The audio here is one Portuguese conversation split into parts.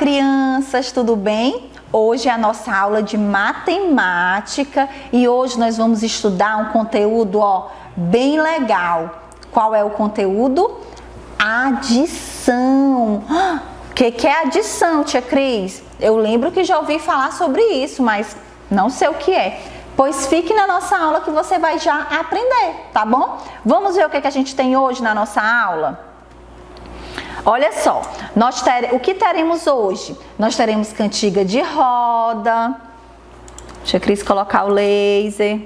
crianças, tudo bem? Hoje é a nossa aula de matemática e hoje nós vamos estudar um conteúdo, bem legal. Qual é o conteúdo? Adição. O que é adição, tia Cris? Eu lembro que já ouvi falar sobre isso, mas não sei o que é. Pois fique na nossa aula que você vai já aprender, tá bom? Vamos ver o que a gente tem hoje na nossa aula? Olha só, o que teremos hoje? Nós teremos cantiga de roda. Deixa a Cris colocar o laser.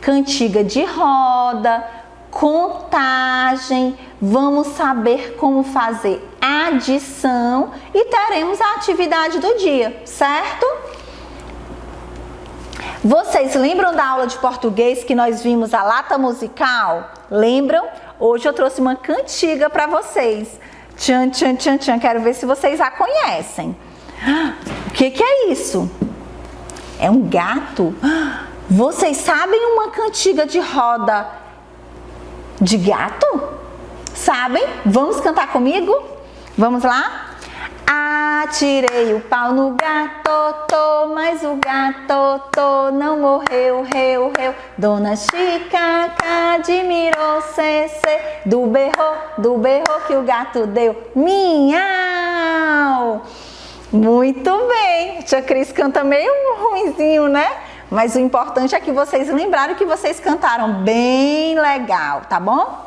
Cantiga de roda, contagem. Vamos saber como fazer adição e teremos a atividade do dia, certo? Vocês lembram da aula de português que nós vimos a lata musical? Lembram? Hoje eu trouxe uma cantiga para vocês. Tchan, tchan, tchan, tchan. Quero ver se vocês a conhecem. O que é isso? É um gato? Vocês sabem uma cantiga de roda de gato? Sabem? Vamos cantar comigo? Vamos lá? Atirei o pau no gato, mas o gato não morreu, reu. Dona Chica admirou, do berro que o gato deu, miau. Muito bem, tia Cris canta meio ruinzinho, né? Mas o importante é que vocês lembraram que vocês cantaram bem legal, tá bom?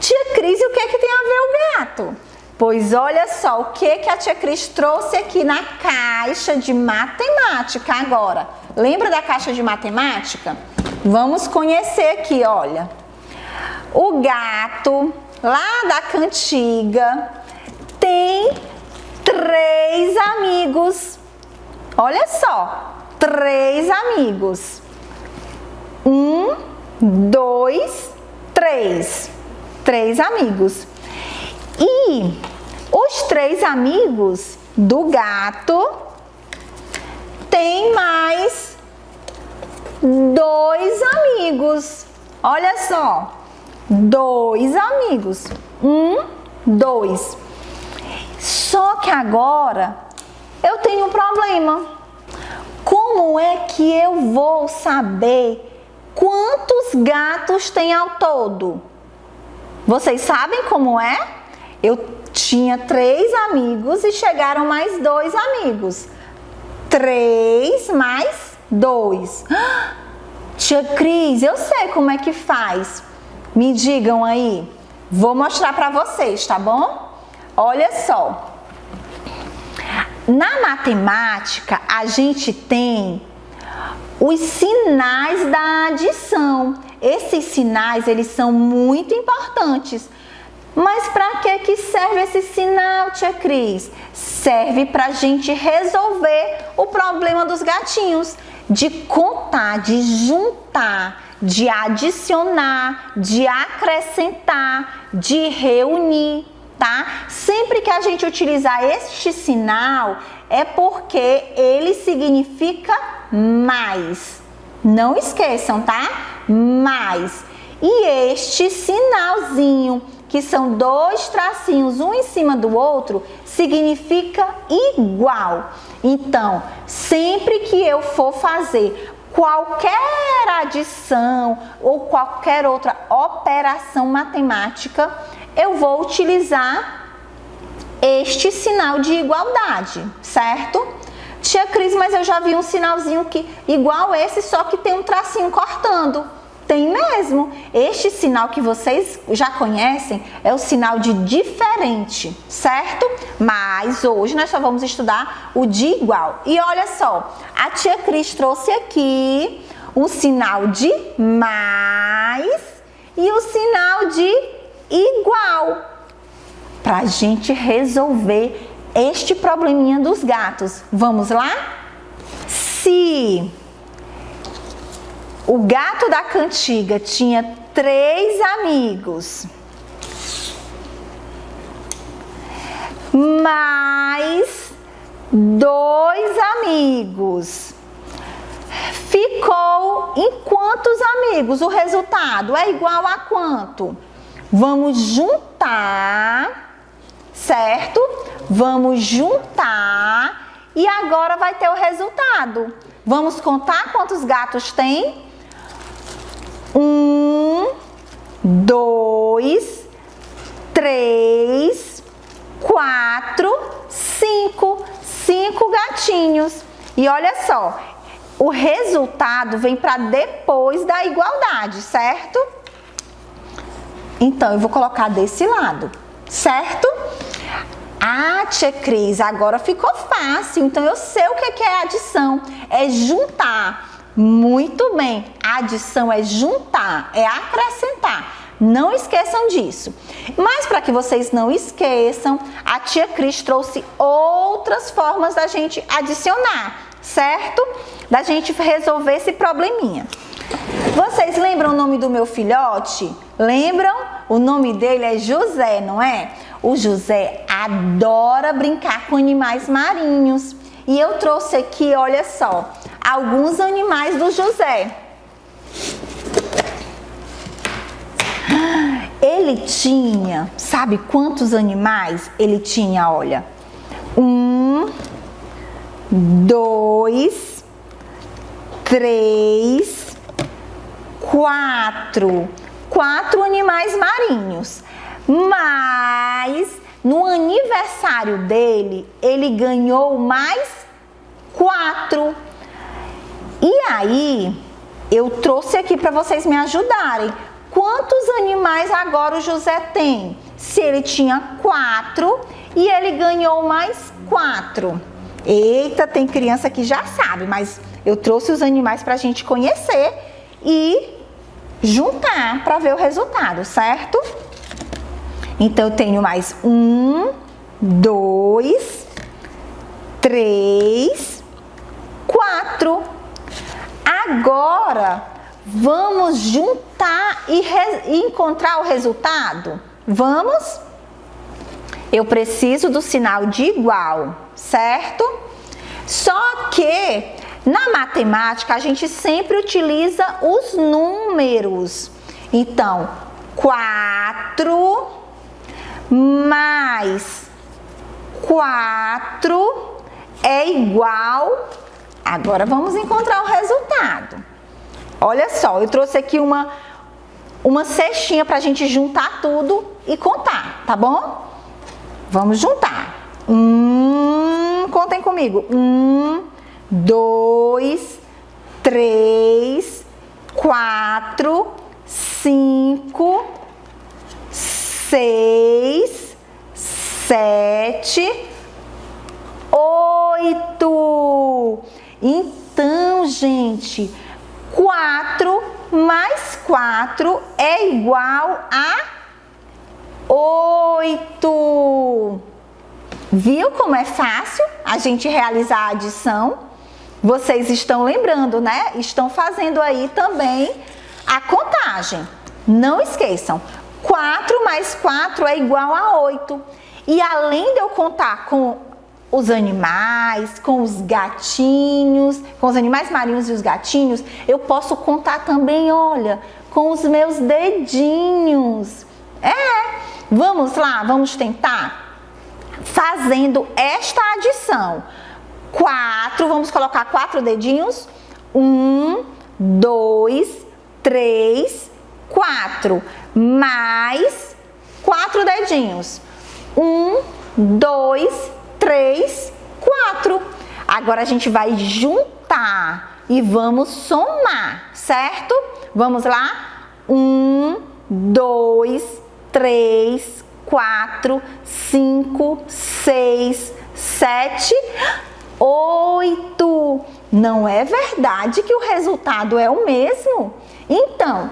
Tia Cris, e o que tem a ver o gato? Pois olha só, o que a tia Cris trouxe aqui na caixa de matemática agora. Lembra da caixa de matemática? Vamos conhecer aqui, olha. O gato, lá da cantiga, tem 3 amigos. Olha só, 3 amigos. 1, 2, 3. 3 amigos. E os 3 amigos do gato tem mais 2 amigos. Olha só, 2 amigos. 1, 2. Só que agora eu tenho um problema. Como é que eu vou saber quantos gatos tem ao todo? Vocês sabem como é? Eu tinha 3 amigos e chegaram mais 2 amigos. 3 mais 2. Tia Cris, eu sei como é que faz. Me digam aí. Vou mostrar para vocês, tá bom? Olha só. Na matemática, a gente tem os sinais da adição. Esses sinais, eles são muito importantes. Mas para que serve esse sinal, tia Cris? Serve para a gente resolver o problema dos gatinhos, de contar, de juntar, de adicionar, de acrescentar, de reunir, tá? Sempre que a gente utilizar este sinal, é porque ele significa mais. Não esqueçam, tá? Mais. E este sinalzinho, que são 2 tracinhos, um em cima do outro, significa igual. Então, sempre que eu for fazer qualquer adição ou qualquer outra operação matemática, eu vou utilizar este sinal de igualdade, certo? Tia Cris, mas eu já vi um sinalzinho igual esse, só que tem um tracinho cortando. Tem mesmo. Este sinal que vocês já conhecem é o sinal de diferente, certo? Mas hoje nós só vamos estudar o de igual. E olha só, a tia Cris trouxe aqui o sinal de mais e o sinal de igual, para a gente resolver este probleminha dos gatos. Vamos lá? Se o gato da cantiga tinha 3 amigos, mais 2 amigos, ficou em quantos amigos? O resultado é igual a quanto? Vamos juntar certo? Vamos juntar e agora vai ter o resultado. Vamos contar quantos gatos tem? 1, 2, 3, 4, 5. 5 gatinhos. E olha só, o resultado vem para depois da igualdade, certo? Então, eu vou colocar desse lado, certo? Ah, tia Cris, agora ficou fácil. Então, eu sei o que é adição. É juntar. Muito bem. Adição é juntar, é acrescentar. Não esqueçam disso. Mas para que vocês não esqueçam, a tia Cris trouxe outras formas da gente adicionar, certo? Da gente resolver esse probleminha. Vocês lembram o nome do meu filhote? Lembram? O nome dele é José, não é? O José adora brincar com animais marinhos. E eu trouxe aqui, olha só, alguns animais do José. Ele tinha, sabe quantos animais ele tinha? Olha, 1, 2, 3, 4. 4 animais marinhos. Mas no aniversário dele, ele ganhou mais 4. E aí, eu trouxe aqui para vocês me ajudarem. Quantos animais agora o José tem? Se ele tinha 4 e ele ganhou mais 4. Eita, tem criança que já sabe, mas eu trouxe os animais para a gente conhecer e juntar para ver o resultado, certo? Então, eu tenho mais 1, 2, 3, 4. Agora, vamos juntar e encontrar o resultado? Vamos? Eu preciso do sinal de igual, certo? Só que na matemática a gente sempre utiliza os números. Então, 4 mais 4 é igual. Agora vamos encontrar o resultado. Olha só, eu trouxe aqui uma cestinha para a gente juntar tudo e contar, tá bom? Vamos juntar. Contem comigo. 1, 2, 3, 4, 5, 6, 7, 8. Então, gente, 4 mais 4 é igual a 8. Viu como é fácil a gente realizar a adição? Vocês estão lembrando, né? Estão fazendo aí também a contagem. Não esqueçam, 4 mais 4 é igual a 8. E além de eu contar com os animais, com os gatinhos, com os animais marinhos e os gatinhos, eu posso contar também, olha, com os meus dedinhos. Vamos lá, vamos tentar? Fazendo esta adição. 4, vamos colocar 4 dedinhos. 1, 2, 3, 4. Mais 4 dedinhos. 1, 2, 3, 4. Agora a gente vai juntar e vamos somar, certo? Vamos lá? 1, 2, 3, 4, 5, 6, 7, 8. Não é verdade que o resultado é o mesmo? Então,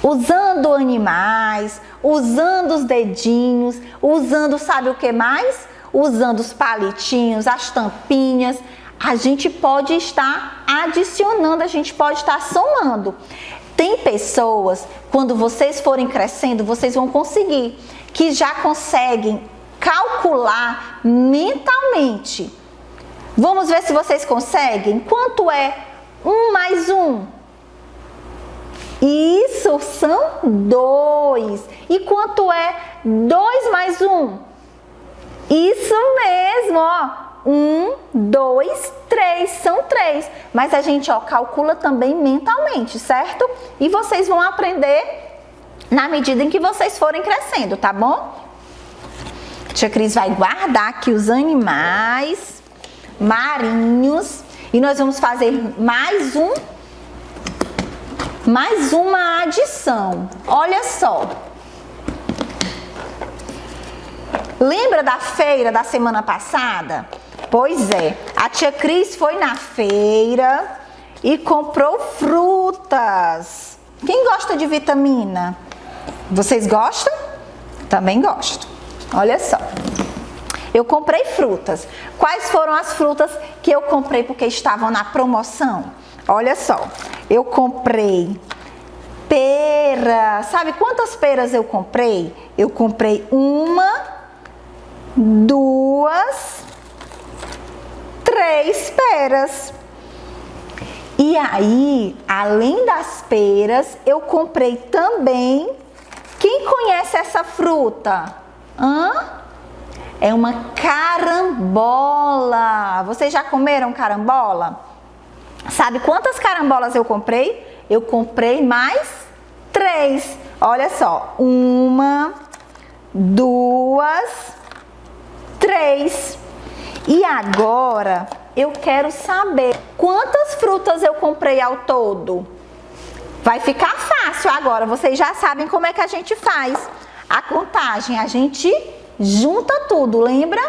usando animais, usando os dedinhos, usando sabe o que mais? Usando os palitinhos, as tampinhas, a gente pode estar adicionando, a gente pode estar somando. Tem pessoas, quando vocês forem crescendo, vocês vão conseguir, que já conseguem calcular mentalmente. Vamos ver se vocês conseguem? Quanto é 1 mais 1? Isso, são 2. E quanto é 2 mais 1? Isso mesmo, ó. 1, 2, 3, são 3. Mas a gente, ó, calcula também mentalmente, certo? E vocês vão aprender na medida em que vocês forem crescendo, tá bom? Tia Cris vai guardar aqui os animais marinhos e nós vamos fazer mais uma adição. Olha só. Lembra da feira da semana passada? Pois é, a tia Cris foi na feira e comprou frutas. Quem gosta de vitamina? Vocês gostam? Também gosto. Olha só. Eu comprei frutas. Quais foram as frutas que eu comprei porque estavam na promoção? Olha só. Eu comprei pera. Sabe quantas peras eu comprei? Eu comprei 1, 2, 3 peras. E aí, além das peras, eu comprei também. Quem conhece essa fruta? É uma carambola. Vocês já comeram carambola? Sabe quantas carambolas eu comprei? Eu comprei mais 3. Olha só. 1, 2, 3. E agora eu quero saber quantas frutas eu comprei ao todo. Vai ficar fácil agora. Vocês já sabem como é que a gente faz a contagem. A gente junta tudo, lembra?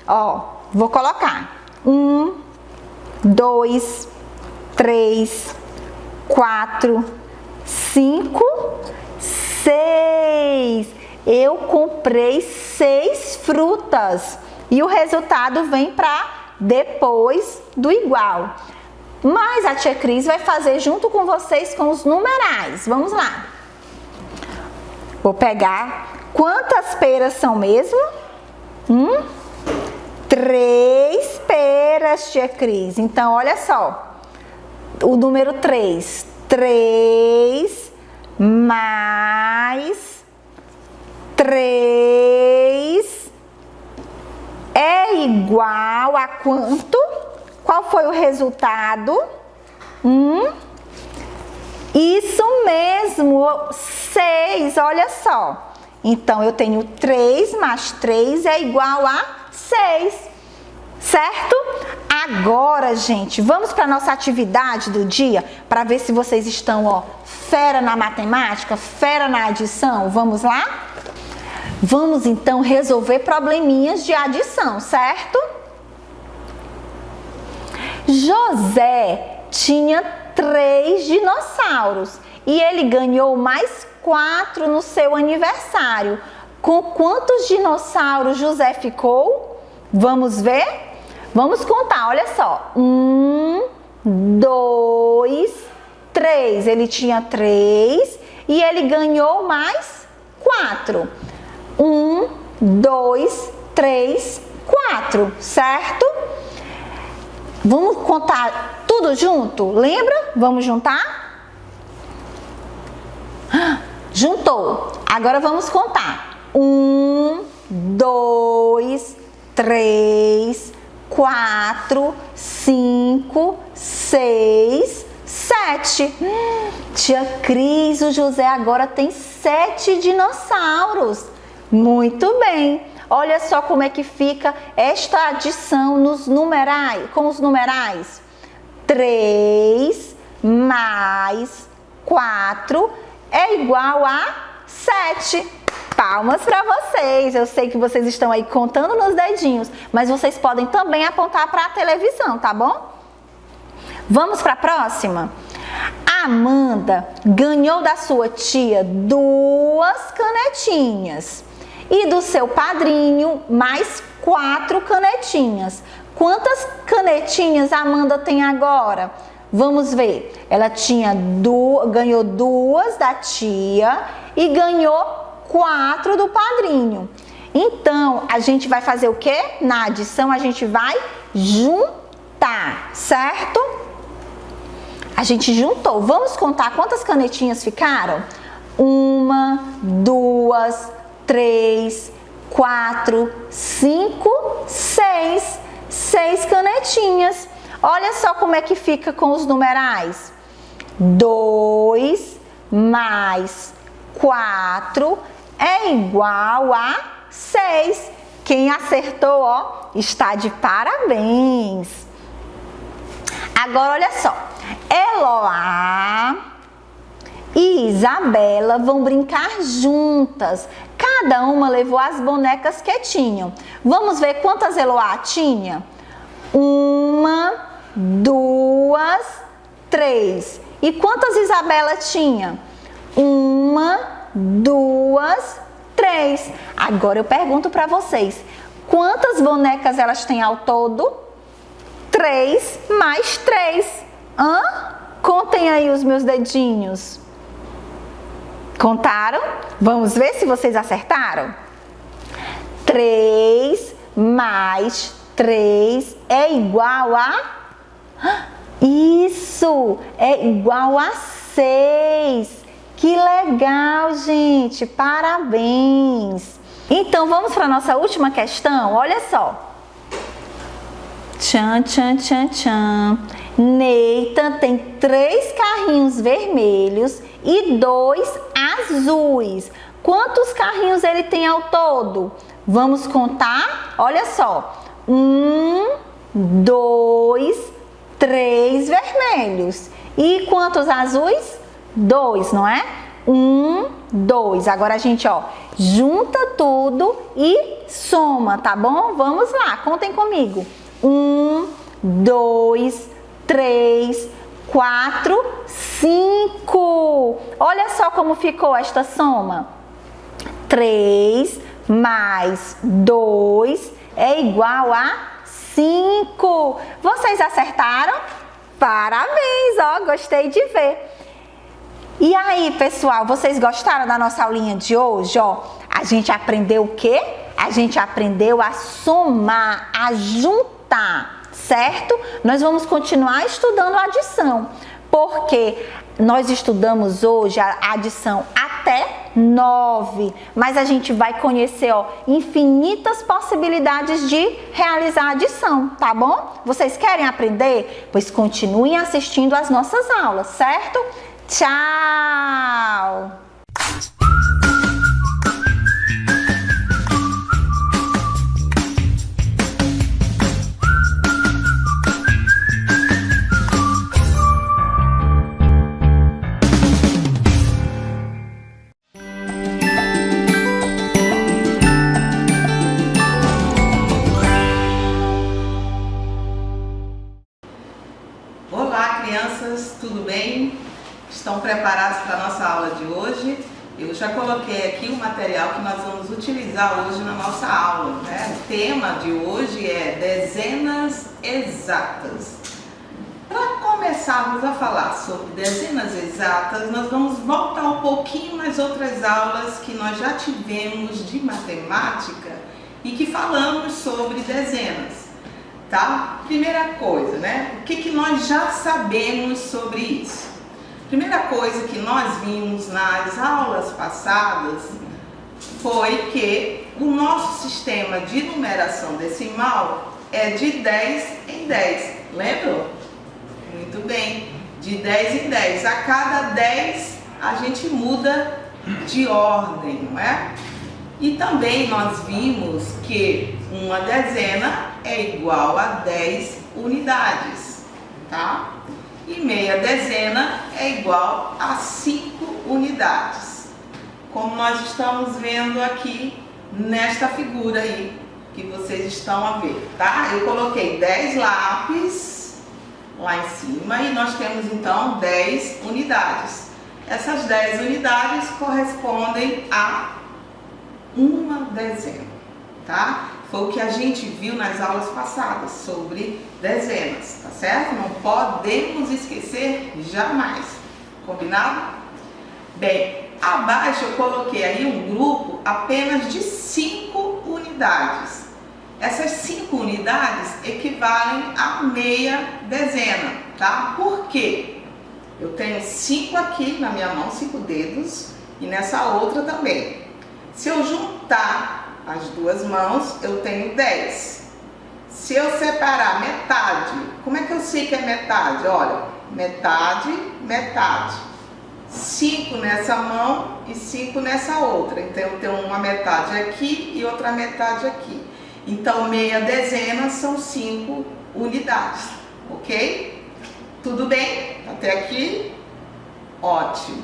Ó, vou colocar 1, 2, 3, 4, 5, 6. Eu comprei 6 frutas e o resultado vem para depois do igual. Mas a tia Cris vai fazer junto com vocês com os numerais. Vamos lá. Vou pegar. Quantas peras são mesmo? 3 peras, tia Cris. Então, olha só. O número 3. 3 mais 3 é igual a quanto? Qual foi o resultado? Isso mesmo, 6, olha só. Então, eu tenho 3 mais 3 é igual a 6, certo? Agora, gente, vamos para a nossa atividade do dia para ver se vocês estão, ó, fera na matemática, fera na adição. Vamos lá? Vamos, então, resolver probleminhas de adição, certo? José tinha 3 dinossauros e ele ganhou mais 4 no seu aniversário. Com quantos dinossauros José ficou? Vamos ver? Vamos contar, olha só. 1, 2, 3. Ele tinha 3 e ele ganhou mais 4. 1, 2, 3, 4, certo? Vamos contar tudo junto? Lembra? Vamos juntar? Juntou. Agora vamos contar. 1, 2, 3, 4, 5, 6, 7. Tia Cris, o José agora tem 7 dinossauros. Muito bem. Olha só como é que fica esta adição nos numerais, com os numerais. 3 mais 4 é igual a 7. Palmas para vocês. Eu sei que vocês estão aí contando nos dedinhos, mas vocês podem também apontar para a televisão, tá bom? Vamos para a próxima? A Amanda ganhou da sua tia 2 canetinhas e do seu padrinho mais 4 canetinhas. Quantas canetinhas a Amanda tem agora? Vamos ver. Ela ganhou 2 da tia e ganhou 4 do padrinho. Então, a gente vai fazer o quê? Na adição, a gente vai juntar, certo? A gente juntou. Vamos contar quantas canetinhas ficaram? 1, 2, 3, 4, 5, 6. 6 canetinhas. Olha só como é que fica com os numerais. 2 mais 4 é igual a 6. Quem acertou, ó, está de parabéns. Agora, olha só. Eloá e Isabela vão brincar juntas. Cada uma levou as bonecas que tinham. Vamos ver quantas Eloá tinha? 1, 2, 3. E quantas Isabela tinha? 1, 2, 3. Agora eu pergunto para vocês, quantas bonecas elas têm ao todo? 3 mais 3. Contem aí os meus dedinhos. Contaram? Vamos ver se vocês acertaram? 3 mais 3 é igual a... Isso! É igual a 6. Que legal, gente! Parabéns! Então, vamos para a nossa última questão? Olha só. Tchan, tchan, tchan, tchan. Neita tem 3 carrinhos vermelhos e 2 azuis. Quantos carrinhos ele tem ao todo? Vamos contar? Olha só. 1, 2, 3 vermelhos. E quantos azuis? 2, não é? 1, 2. Agora a gente, ó, junta tudo e soma, tá bom? Vamos lá, contem comigo. 1, 2, 3, 4, 5. Olha só como ficou esta soma. 3 mais 2 é igual a 5. Vocês acertaram? Parabéns, ó, gostei de ver. E aí, pessoal, vocês gostaram da nossa aulinha de hoje, ó? A gente aprendeu o quê? A gente aprendeu a somar, a juntar, certo? Nós vamos continuar estudando a adição, porque nós estudamos hoje a adição até 9, mas a gente vai conhecer, ó, infinitas possibilidades de realizar a adição, tá bom? Vocês querem aprender? Pois continuem assistindo às nossas aulas, certo? Tchau! Olá, crianças, tudo bem? Estão preparados para a nossa aula de hoje? Eu já coloquei aqui o material que nós vamos utilizar hoje na nossa aula, né? O tema de hoje é dezenas exatas. Para começarmos a falar sobre dezenas exatas, nós vamos voltar um pouquinho nas outras aulas que nós já tivemos de matemática e que falamos sobre dezenas, tá? Primeira coisa, né? O que nós já sabemos sobre isso? Primeira coisa que nós vimos nas aulas passadas foi que o nosso sistema de numeração decimal é de 10 em 10. Lembram? Muito bem. De 10 em 10. A cada 10 a gente muda de ordem, não é? E também nós vimos que uma dezena é igual a 10 unidades, tá? E meia dezena é igual a 5 unidades, como nós estamos vendo aqui nesta figura aí, que vocês estão a ver, tá? Eu coloquei 10 lápis lá em cima e nós temos então 10 unidades. Essas 10 unidades correspondem a uma dezena, tá? Foi o que a gente viu nas aulas passadas sobre dezenas, tá certo? Não podemos esquecer jamais, combinado? Bem, abaixo eu coloquei aí um grupo apenas de 5 unidades. Essas 5 unidades equivalem a meia dezena, tá? Por quê? Eu tenho 5 aqui na minha mão, 5 dedos, e nessa outra também. Se eu juntar as duas mãos, eu tenho 10. Se eu separar metade, como é que eu sei que é metade? Olha, metade, metade. 5 nessa mão e 5 nessa outra. Então, eu tenho uma metade aqui e outra metade aqui. Então, meia dezena são 5 unidades, ok? Tudo bem? Até aqui? Ótimo.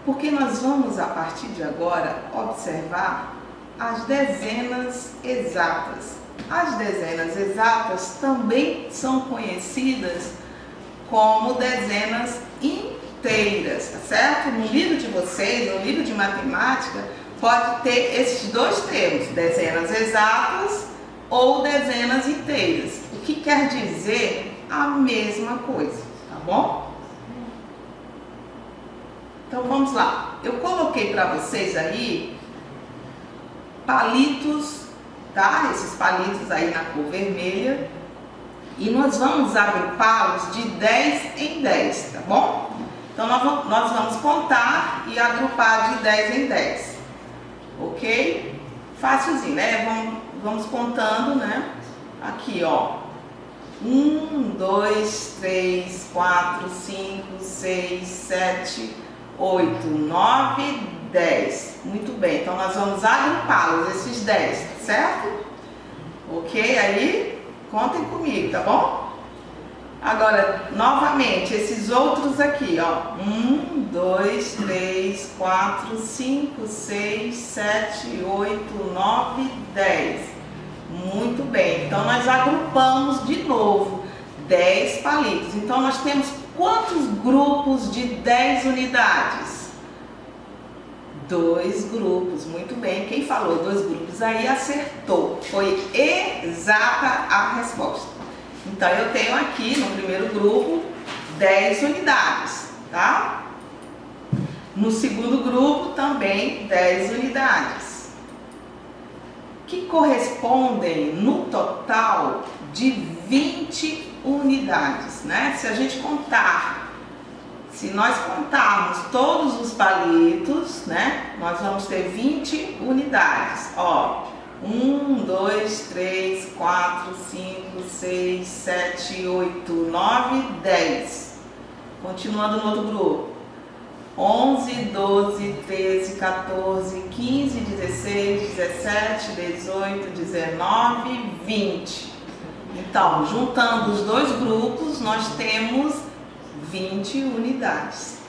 Porque nós vamos, a partir de agora, observar as dezenas exatas. As dezenas exatas também são conhecidas como dezenas inteiras, tá certo? No livro de vocês, no livro de matemática, pode ter esses dois termos, dezenas exatas ou dezenas inteiras, o que quer dizer a mesma coisa, tá bom? Então vamos lá, eu coloquei para vocês aí palitos, tá? Esses palitos aí na cor vermelha, e nós vamos agrupá-los de 10 em 10, tá bom? Então nós vamos contar e agrupar de 10 em 10, ok? Fácilzinho, né? Vamos contando, né? Aqui, ó. 1, 2, 3, 4, 5, 6, 7, 8, 9, 10. Muito bem, então nós vamos agrupá-los, esses 10, tá certo? Ok? Aí, contem comigo, tá bom? Agora, novamente, esses outros aqui, ó. 1, 2, 3, 4, 5, 6, 7, 8, 9, 10. Muito bem, então nós agrupamos de novo 10 palitos. Então nós temos quantos grupos de 10 unidades? 2 grupos, muito bem. Quem falou 2 grupos aí acertou. Foi exata a resposta. Então eu tenho aqui no primeiro grupo 10 unidades, tá? No segundo grupo também 10 unidades, que correspondem no total de 20 unidades, né? Se a gente contar, se nós contarmos todos os palitos, né? Nós vamos ter 20 unidades, ó. 1, 2, 3, 4, 5, 6, 7, 8, 9, 10. Continuando no outro grupo. 11, 12, 13, 14, 15, 16, 17, 18, 19, 20. Então, juntando os dois grupos, nós temos 20 unidades.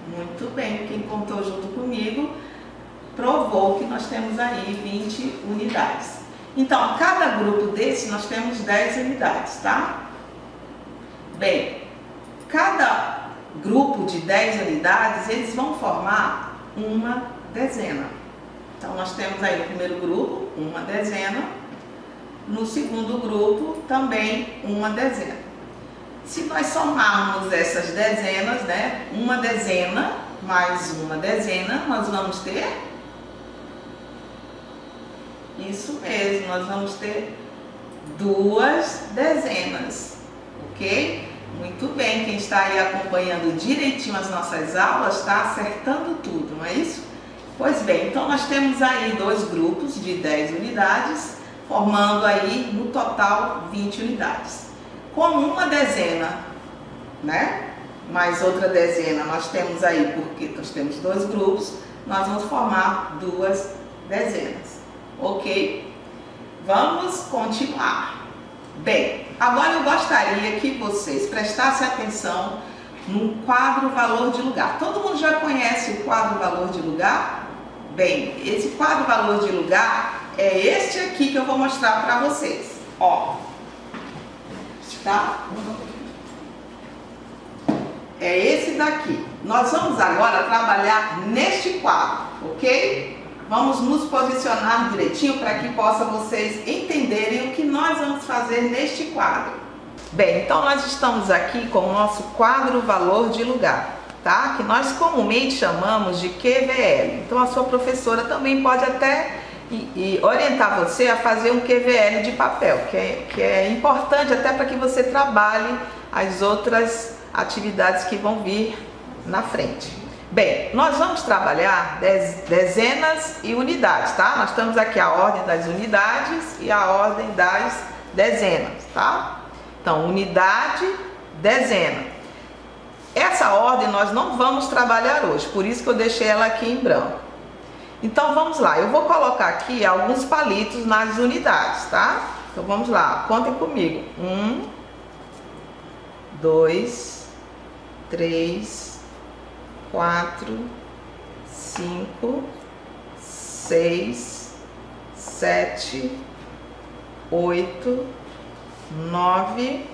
Muito bem, quem contou junto comigo provou que nós temos aí 20 unidades. Então, cada grupo desse nós temos 10 unidades, tá? Bem, cada grupo de 10 unidades, eles vão formar uma dezena. Então, nós temos aí no primeiro grupo uma dezena, no segundo grupo também uma dezena. Se nós somarmos essas dezenas, né, uma dezena mais uma dezena, nós vamos ter, isso mesmo, nós vamos ter 2 dezenas, ok? Muito bem, quem está aí acompanhando direitinho as nossas aulas está acertando tudo, não é isso? Pois bem, então nós temos aí 2 grupos de 10 unidades, formando aí no total 20 unidades. Com uma dezena, né? Mais outra dezena, nós temos aí, porque nós temos 2 grupos, nós vamos formar 2 dezenas, ok? Vamos continuar. Bem, agora eu gostaria que vocês prestassem atenção no quadro valor de lugar. Todo mundo já conhece o quadro valor de lugar? Bem, esse quadro valor de lugar é este aqui que eu vou mostrar para vocês. Ó, tá? É esse daqui. Nós vamos agora trabalhar neste quadro, ok? Vamos nos posicionar direitinho para que possam vocês entenderem o que nós vamos fazer neste quadro. Bem, então nós estamos aqui com o nosso quadro valor de lugar, tá? Que nós comumente chamamos de QVL. Então a sua professora também pode até orientar você a fazer um QVL de papel, que é importante até para que você trabalhe as outras atividades que vão vir na frente. Bem, nós vamos trabalhar dezenas e unidades, tá? Nós temos aqui a ordem das unidades e a ordem das dezenas, tá? Então, unidade, dezena. Essa ordem nós não vamos trabalhar hoje, por isso que eu deixei ela aqui em branco. Então, vamos lá. Eu vou colocar aqui alguns palitos nas unidades, tá? Então, vamos lá. Contem comigo. 1, 2, 3, 4, 5, 6, 7, 8, 9,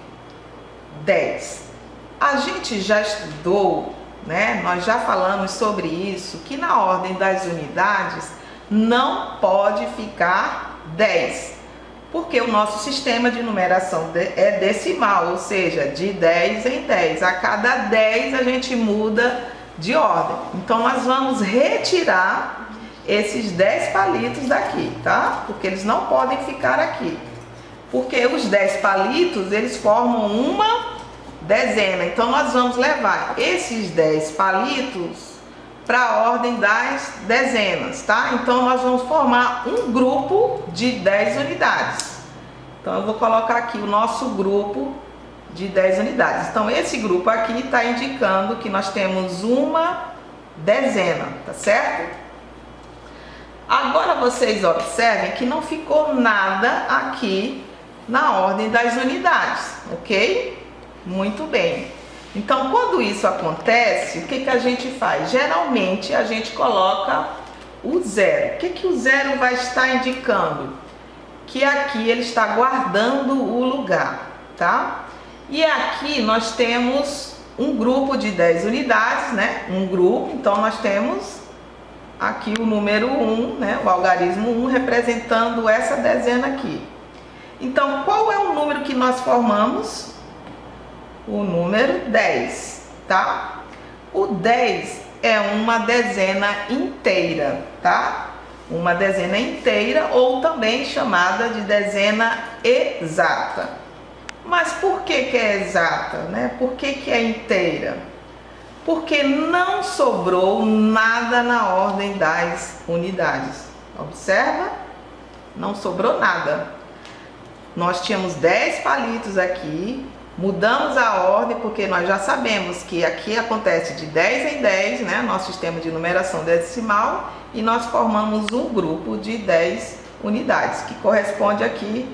10. A gente já estudou, né? Nós já falamos sobre isso, que na ordem das unidades não pode ficar 10, porque o nosso sistema de numeração é decimal, ou seja, de 10 em 10. A cada 10 a gente muda de ordem. Então nós vamos retirar esses 10 palitos daqui, tá? Porque eles não podem ficar aqui. Porque os 10 palitos, eles formam uma dezena. Então nós vamos levar esses 10 palitos para a ordem das dezenas, tá? Então nós vamos formar um grupo de 10 unidades. Então eu vou colocar aqui o nosso grupo de 10 unidades. Então esse grupo aqui está indicando que nós temos uma dezena, tá certo? Agora vocês observem que não ficou nada aqui na ordem das unidades, ok? Muito bem. Então, quando isso acontece, o que a gente faz? Geralmente, a gente coloca o zero. O que o zero vai estar indicando? Que aqui ele está guardando o lugar, tá? E aqui nós temos um grupo de 10 unidades, né? Um grupo, então nós temos aqui o número 1, né? O algarismo 1 representando essa dezena aqui. Então, qual é o número que nós formamos? O número 10, tá? O 10 é uma dezena inteira, tá? Uma dezena inteira ou também chamada de dezena exata. Mas por que é exata, né? Por que é inteira? Porque não sobrou nada na ordem das unidades. Observa? Não sobrou nada. Nós tínhamos 10 palitos aqui, mudamos a ordem porque nós já sabemos que aqui acontece de 10 em 10, né? Nosso sistema de numeração decimal, e nós formamos um grupo de 10 unidades, que corresponde aqui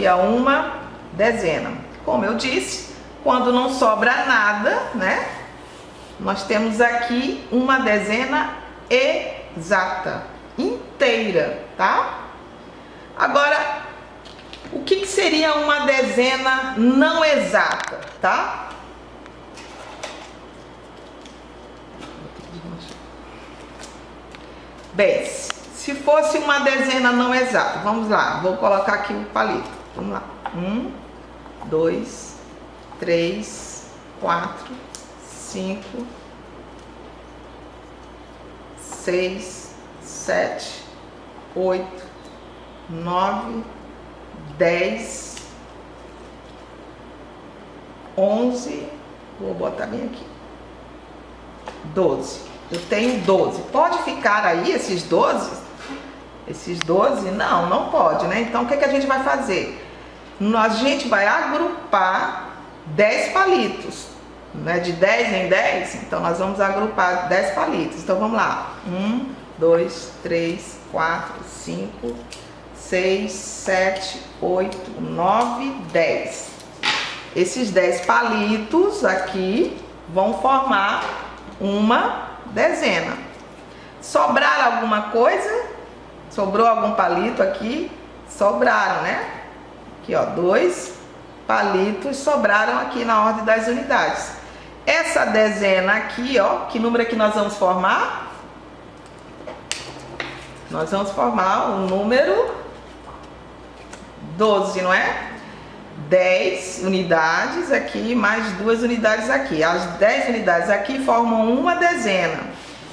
a uma dezena. Como eu disse, quando não sobra nada, né? Nós temos aqui uma dezena exata, inteira, tá? Agora, o que seria uma dezena não exata, tá? Bem, se fosse uma dezena não exata, vamos lá, vou colocar aqui o palito. Vamos lá. 1, 2, 3, 4, 5, 6, 7, 8, 9, 10, 11, vou botar bem aqui, 12. Eu tenho 12. Pode ficar aí esses 12? Esses 12? Não, não pode, né? Então, o que a gente vai fazer? A gente vai agrupar 10 palitos, né? De 10 em 10, então nós vamos agrupar 10 palitos. Então, vamos lá. 1, 2, 3, 4, 5, 6, 7, 8, 9, 10. Esses 10 palitos aqui vão formar uma dezena. Sobrar alguma coisa? Sobrou algum palito aqui? Sobraram, né? Aqui, ó, 2 palitos sobraram aqui na ordem das unidades. Essa dezena aqui, ó, que número é que nós vamos formar? Nós vamos formar o número 12, não é? 10 unidades aqui, mais 2 unidades aqui. As 10 unidades aqui formam uma dezena.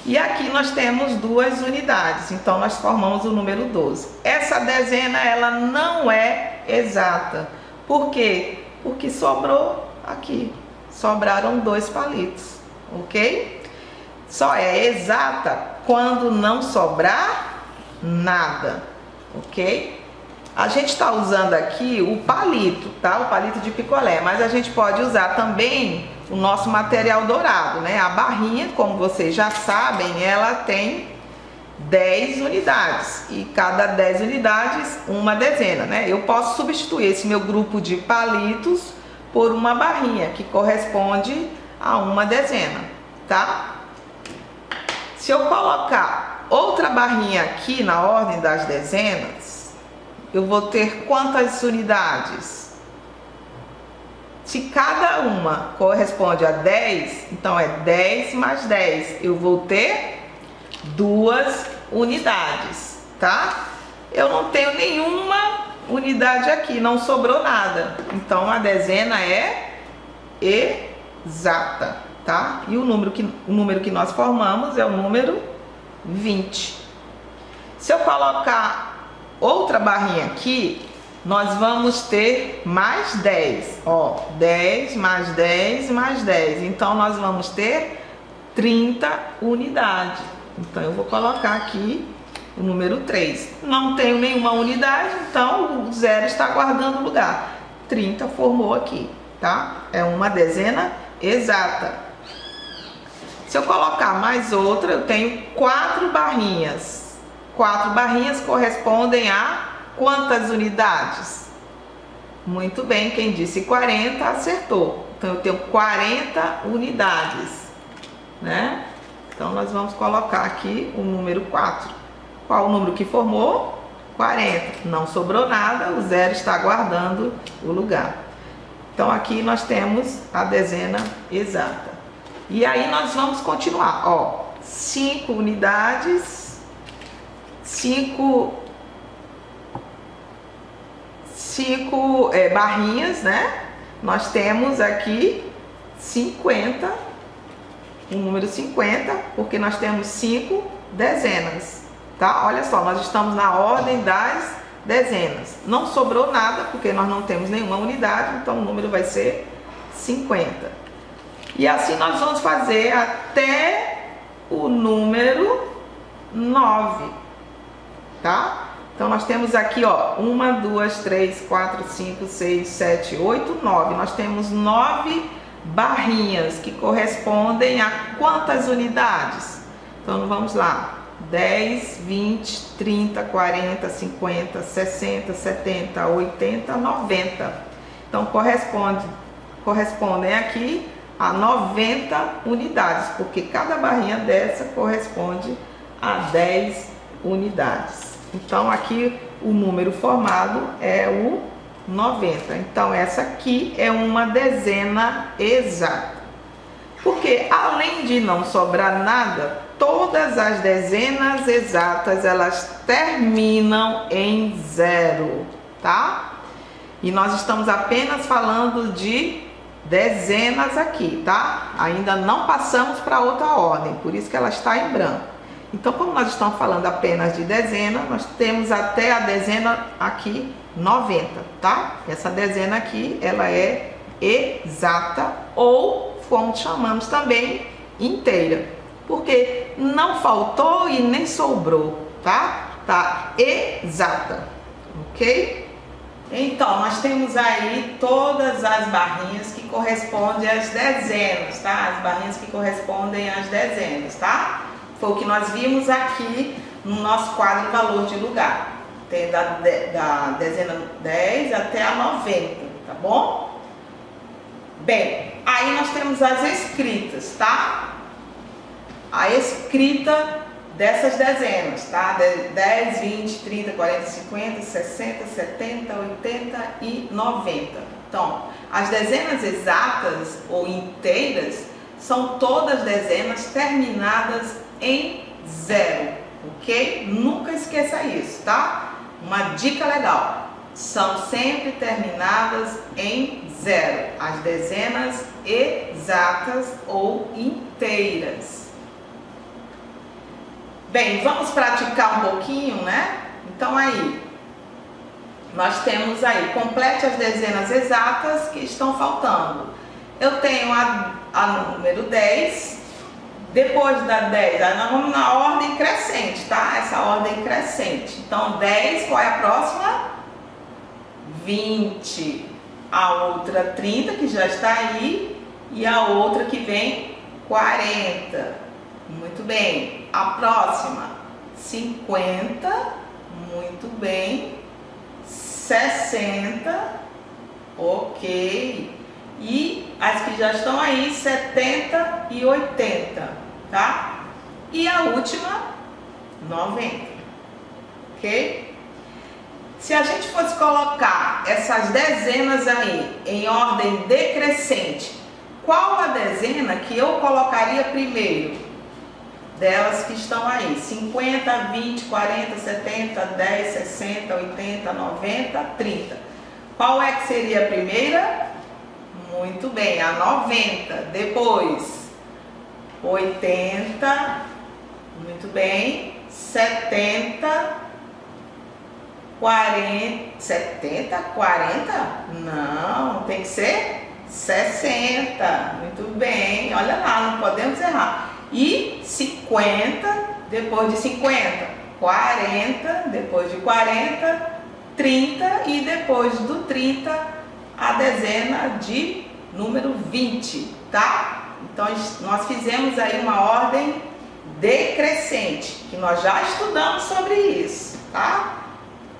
E aqui nós temos 2 unidades, então nós formamos o número 12. Essa dezena, ela não é exata. Por quê? Porque sobrou aqui. Sobraram 2 palitos, ok? só é exata quando não sobrar nada, ok? A gente está usando aqui o palito, tá? O palito de picolé, mas a gente pode usar também o nosso material dourado, né? A barrinha, como vocês já sabem, ela tem 10 unidades e cada 10 unidades uma dezena, né? Eu posso substituir esse meu grupo de palitos por uma barrinha que corresponde a uma dezena, tá? Se eu colocar outra barrinha aqui na ordem das dezenas, eu vou ter quantas unidades? Se cada uma corresponde a 10, então é 10 mais 10. Eu vou ter 2 unidades, tá? Eu não tenho nenhuma unidade aqui, não sobrou nada. Então a dezena é exata, tá? E o número que nós formamos é o número 20. Se eu colocar outra barrinha aqui, nós vamos ter mais 10, ó, 10 mais 10 mais 10, então nós vamos ter 30 unidades. Então eu vou colocar aqui o número 3. Não tenho nenhuma unidade, então o zero está guardando lugar. 30 formou aqui, tá? É uma dezena exata. Se eu colocar mais outra, eu tenho 4 barrinhas. 4 barrinhas correspondem a quantas unidades? Muito bem, quem disse 40 acertou. Então eu tenho 40 unidades, né? Então nós vamos colocar aqui o número 4. Qual o número que formou? 40. Não sobrou nada, o zero está guardando o lugar. Então aqui nós temos a dezena exata. E aí nós vamos continuar, ó. 5 unidades, 5 barrinhas, né? Nós temos aqui 50, o número 50, porque nós temos 5 dezenas, tá? Olha só, nós estamos na ordem das dezenas. Não sobrou nada, porque nós não temos nenhuma unidade, então o número vai ser 50. E assim nós vamos fazer até o número 9, tá? Então nós temos aqui, ó, 1, 2, 3, 4, 5, 6, 7, 8, 9. Nós temos 9 barrinhas que correspondem a quantas unidades? Então vamos lá. 10, 20, 30, 40, 50, 60, 70, 80, 90. Então correspondem aqui a 90 unidades, porque cada barrinha dessa corresponde a 10 unidades. Então aqui o número formado é o 90. Então essa aqui é uma dezena exata. Porque além de não sobrar nada, todas as dezenas exatas elas terminam em 0, tá? E nós estamos apenas falando de dezenas aqui, tá? Ainda não passamos para outra ordem, por isso que ela está em branco. Então, como nós estamos falando apenas de dezena, nós temos até a dezena aqui 90, tá? Essa dezena aqui, ela é exata ou, como chamamos também, inteira. Porque não faltou e nem sobrou, tá? Tá exata, ok? Então, nós temos aí todas as barrinhas que correspondem às dezenas, tá? As barrinhas que correspondem às dezenas, tá? Foi o que nós vimos aqui no nosso quadro valor de lugar. Tem da dezena 10 até a 90, tá bom? Bem, aí nós temos as escritas, tá? A escrita dessas dezenas, tá? 10, 20, 30, 40, 50, 60, 70, 80 e 90. Então, as dezenas exatas ou inteiras são todas dezenas terminadas em 0, ok? Nunca esqueça isso, tá? Uma dica legal, são sempre terminadas em 0, as dezenas exatas ou inteiras. Bem, vamos praticar um pouquinho, né? Então aí, nós temos aí, complete as dezenas exatas que estão faltando. Eu tenho a número 10, Depois da 10, aí nós vamos na ordem crescente, tá? Essa ordem crescente. Então, 10, qual é a próxima? 20. A outra 30, que já está aí. E a outra que vem, 40. Muito bem. A próxima, 50. Muito bem. 60. Ok. E as que já estão aí, 70 e 80, tá? E a última, 90, ok? Se a gente fosse colocar essas dezenas aí em ordem decrescente, qual a dezena que eu colocaria primeiro? Delas que estão aí, 50, 20, 40, 70, 10, 60, 80, 90, 30. Qual é que seria a primeira? Muito bem, a 90, depois 80, muito bem, 70, 40, 70, 40? Não, tem que ser 60, muito bem, olha lá, não podemos errar. E 50, depois de 50, 40, depois de 40, 30 e depois do 30, a dezena de número 20, tá? Então, nós fizemos aí uma ordem decrescente, que nós já estudamos sobre isso, tá?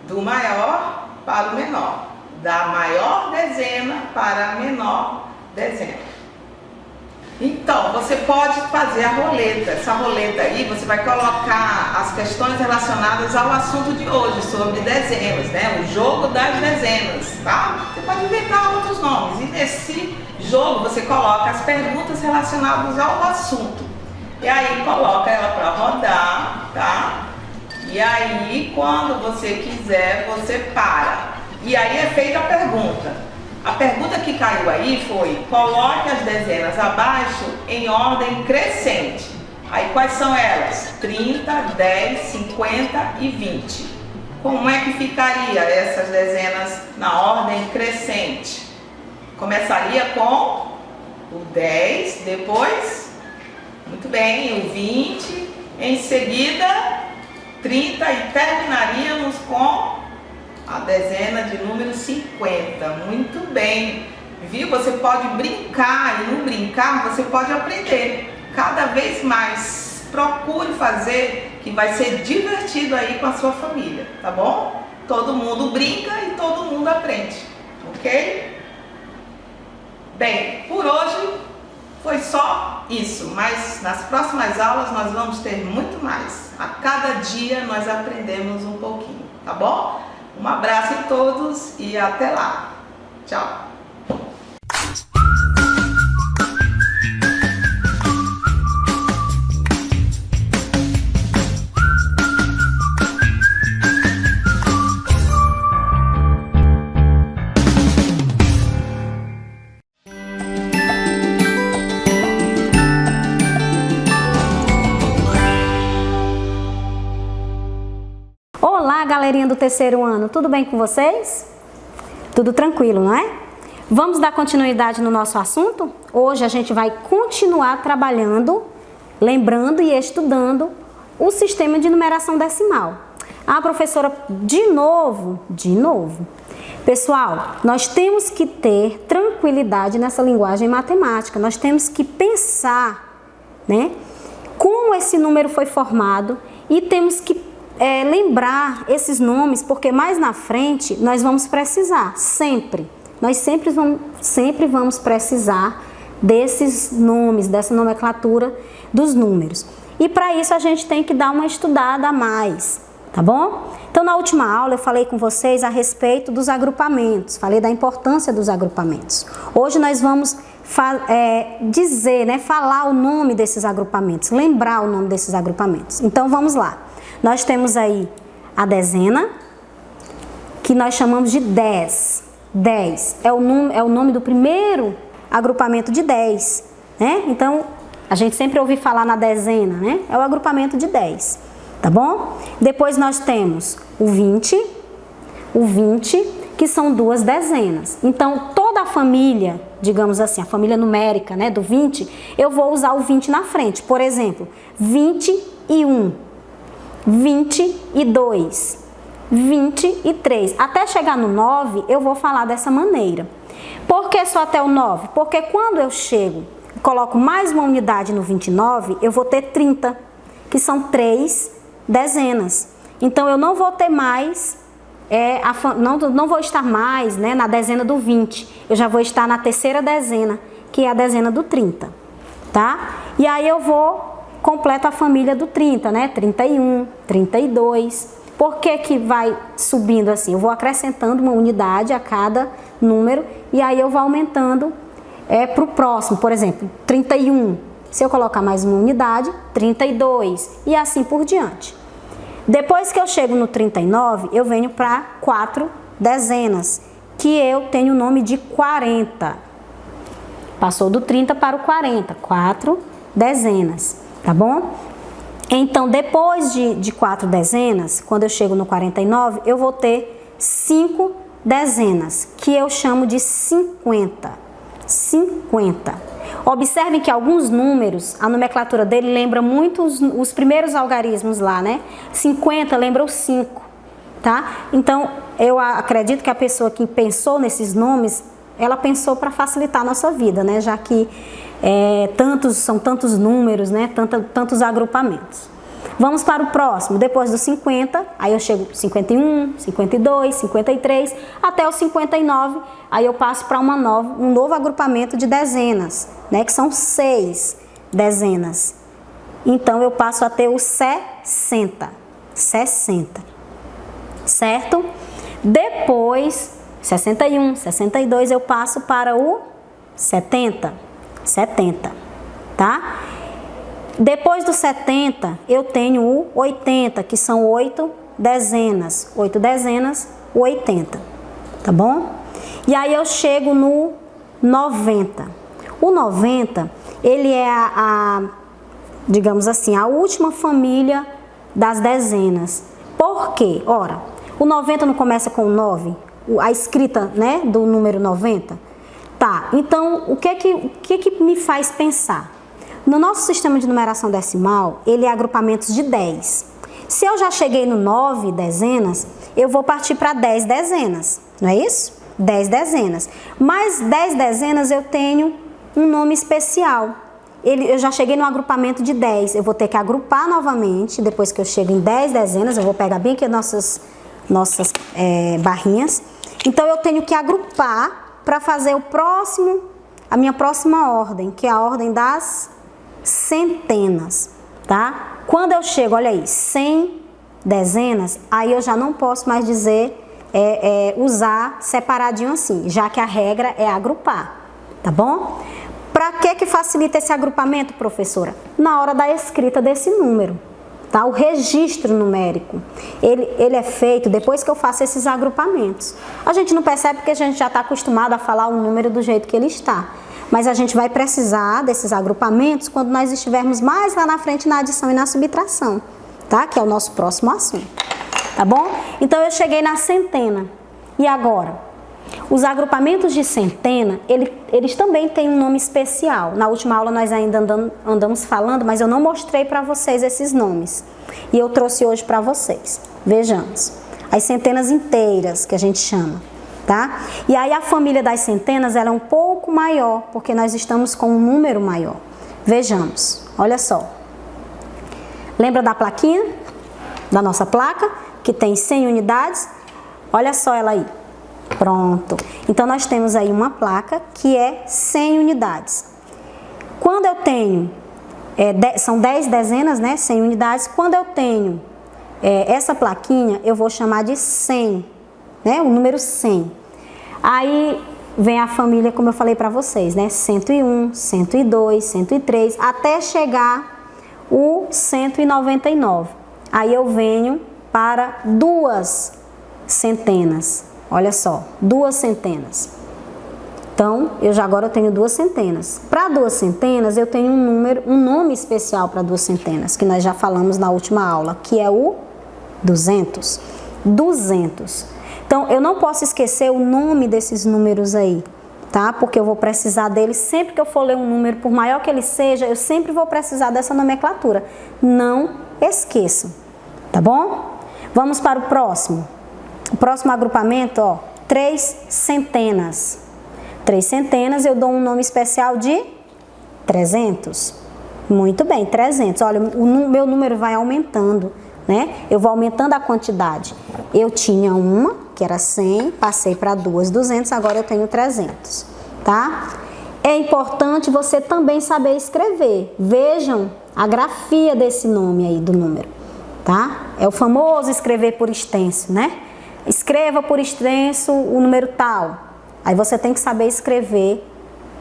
Do maior para o menor, da maior dezena para a menor dezena. Então, você pode fazer a roleta. Essa roleta aí, você vai colocar as questões relacionadas ao assunto de hoje, sobre dezenas, né? O jogo das dezenas, tá? Você pode inventar outros nomes. E nesse jogo, você coloca as perguntas relacionadas ao assunto. E aí, coloca ela para rodar, tá? E aí, quando você quiser, você para. E aí é feita a pergunta. A pergunta que caiu aí foi: coloque as dezenas abaixo em ordem crescente. Aí quais são elas? 30, 10, 50 e 20. Como é que ficaria essas dezenas na ordem crescente? Começaria com o 10, depois, muito bem, o 20, em seguida 30 e terminaríamos com a dezena de número 50. Muito bem. Viu? Você pode brincar e no brincar você pode aprender cada vez mais. Procure fazer, que vai ser divertido aí com a sua família, tá bom? Todo mundo brinca e todo mundo aprende, ok? Bem, por hoje foi só isso, mas nas próximas aulas nós vamos ter muito mais. A cada dia nós aprendemos um pouquinho, tá bom? Um abraço a todos e até lá. Tchau. Olá, galerinha do terceiro ano, tudo bem com vocês? Tudo tranquilo, não é? Vamos dar continuidade no nosso assunto? Hoje a gente vai continuar trabalhando, lembrando e estudando o sistema de numeração decimal. Ah, professora, de novo. Pessoal, nós temos que ter tranquilidade nessa linguagem matemática, nós temos que pensar, né, como esse número foi formado e temos que lembrar esses nomes, porque mais na frente nós vamos precisar, nós sempre vamos precisar desses nomes, dessa nomenclatura dos números. E para isso a gente tem que dar uma estudada a mais, tá bom? Então na última aula eu falei com vocês a respeito dos agrupamentos, falei da importância dos agrupamentos. Hoje nós vamos falar o nome desses agrupamentos, lembrar o nome desses agrupamentos. Então vamos lá. Nós temos aí a dezena, que nós chamamos de 10. 10 é o nome do primeiro agrupamento de 10, né? Então, a gente sempre ouve falar na dezena, né? É o agrupamento de 10, tá bom? Depois nós temos o 20, que são duas dezenas. Então, toda a família digamos assim, a família numérica, né, do 20, eu vou usar o 20 na frente. Por exemplo, 21, 22, 23. Até chegar no 9, eu vou falar dessa maneira. Por que só até o 9? Porque quando eu chego, coloco mais uma unidade no 29, eu vou ter 30, que são 3 dezenas. Então, eu não vou ter mais, não vou estar mais, né, na dezena do 20. Eu já vou estar na terceira dezena, que é a dezena do 30, tá? E aí eu completo a família do 30, né? 31, 32. Por que vai subindo assim? Eu vou acrescentando uma unidade a cada número e aí eu vou aumentando para o próximo. Por exemplo, 31. Se eu colocar mais uma unidade, 32 e assim por diante. Depois que eu chego no 39, eu venho para 4 dezenas, que eu tenho o nome de 40. Passou do 30 para o 40, 4 dezenas, tá bom? Então, depois de 4 dezenas, quando eu chego no 49, eu vou ter 5 dezenas, que eu chamo de 50. 50. Observem que alguns números, a nomenclatura dele lembra muito os primeiros algarismos lá, né? 50 lembra o 5, tá? Então, eu acredito que a pessoa que pensou nesses nomes, ela pensou para facilitar a nossa vida, né? Já que são tantos números, né? Tantos agrupamentos. Vamos para o próximo. Depois dos 50, aí eu chego 51, 52, 53, até o 59, aí eu passo para um novo agrupamento de dezenas, né? Que são 6 dezenas. Então, eu passo a ter o 60. 60. Certo? Depois, 61, 62, eu passo para o 70. 70, tá? Depois do 70, eu tenho o 80, que são 8 dezenas. 8 dezenas, o 80, tá bom? E aí eu chego no 90. O 90, ele é digamos assim, a última família das dezenas. Por quê? Ora, o 90 não começa com 9? A escrita, né, do número 90? Tá, então o que me faz pensar? No nosso sistema de numeração decimal, ele é agrupamentos de 10. Se eu já cheguei no 9 dezenas, eu vou partir para 10 dezenas, não é isso? 10 dezenas. Mas 10 dezenas eu tenho um nome especial. Eu já cheguei no agrupamento de 10, eu vou ter que agrupar novamente, depois que eu chego em 10 dezenas, eu vou pegar bem aqui nossas barrinhas. Então, eu tenho que agrupar para fazer a minha próxima ordem, que é a ordem das centenas, tá? Quando eu chego, olha aí, 100 dezenas, aí eu já não posso mais dizer, usar separadinho assim, já que a regra é agrupar, tá bom? Para que facilita esse agrupamento, professora? Na hora da escrita desse número, tá? O registro numérico, ele é feito depois que eu faço esses agrupamentos. A gente não percebe porque a gente já está acostumado a falar o número do jeito que ele está. Mas a gente vai precisar desses agrupamentos quando nós estivermos mais lá na frente na adição e na subtração, tá? Que é o nosso próximo assunto, tá bom? Então, eu cheguei na centena. E agora? Os agrupamentos de centena, eles também têm um nome especial. Na última aula nós ainda andamos falando, mas eu não mostrei para vocês esses nomes. E eu trouxe hoje para vocês. Vejamos. As centenas inteiras, que a gente chama. Tá? E aí a família das centenas ela é um pouco maior, porque nós estamos com um número maior. Vejamos, olha só. Lembra da plaquinha? Da nossa placa, que tem 100 unidades? Olha só ela aí. Pronto. Então, nós temos aí uma placa que é 100 unidades. Quando eu tenho, são 10 dezenas, né? 100 unidades. Quando eu tenho essa plaquinha, eu vou chamar de 100, né? O número 100. Aí vem a família, como eu falei para vocês, né? 101, 102, 103, até chegar o 199. Aí eu venho para 2 centenas. Olha só, 2 centenas. Então, agora eu tenho 2 centenas. Para 2 centenas, eu tenho um nome especial para 2 centenas, que nós já falamos na última aula, que é o 200. 200. Então, eu não posso esquecer o nome desses números aí, tá? Porque eu vou precisar dele sempre que eu for ler um número, por maior que ele seja, eu sempre vou precisar dessa nomenclatura. Não esqueçam, tá bom? Vamos para o próximo. O próximo agrupamento, ó, 3 centenas. 3 centenas, eu dou um nome especial de 300. Muito bem, 300. Olha, o meu número vai aumentando, né? Eu vou aumentando a quantidade. Eu tinha uma, que era 100, passei para 2, 200, agora eu tenho 300, tá? É importante você também saber escrever. Vejam a grafia desse nome aí, do número, tá? É o famoso escrever por extenso, né? Escreva por extenso o número tal. Aí você tem que saber escrever,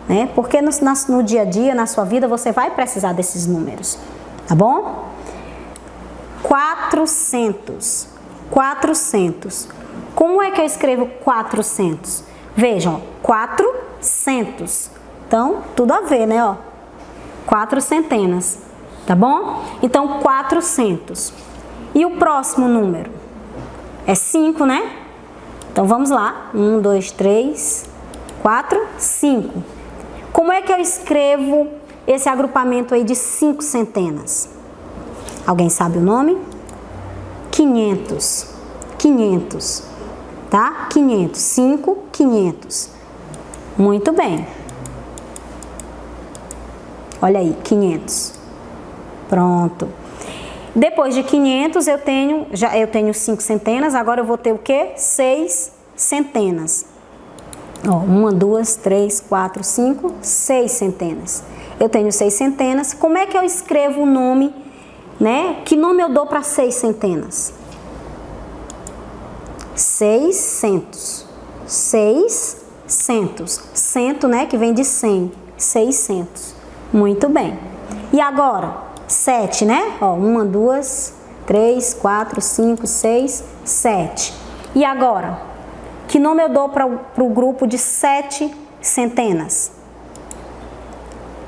né? Porque no dia a dia, na sua vida, você vai precisar desses números, tá bom? 400. 400. Como é que eu escrevo 400? Vejam, 400. Então, tudo a ver, né? Ó, 4 centenas, tá bom? Então, 400. E o próximo número? É 5, né? Então, vamos lá. 1, 2, 3, 4, 5. Como é que eu escrevo esse agrupamento aí de 5 centenas? Alguém sabe o nome? 500. 500. Tá? 500. 5, 500. Muito bem. Olha aí, 500. Pronto. Depois de 500, eu tenho 5 centenas, agora eu vou ter o quê? 6 centenas. Ó, 1, 2, 3, 4, 5, 6 centenas. Eu tenho 6 centenas. Como é que eu escrevo o nome, né? Que nome eu dou para 6 centenas? 600. 600. Cento, né? Que vem de 100. 600. Muito bem. E agora? 7, né? Ó, 1, 2, 3, 4, 5, 6, 7. E agora? Que nome eu dou para o grupo de 7 centenas?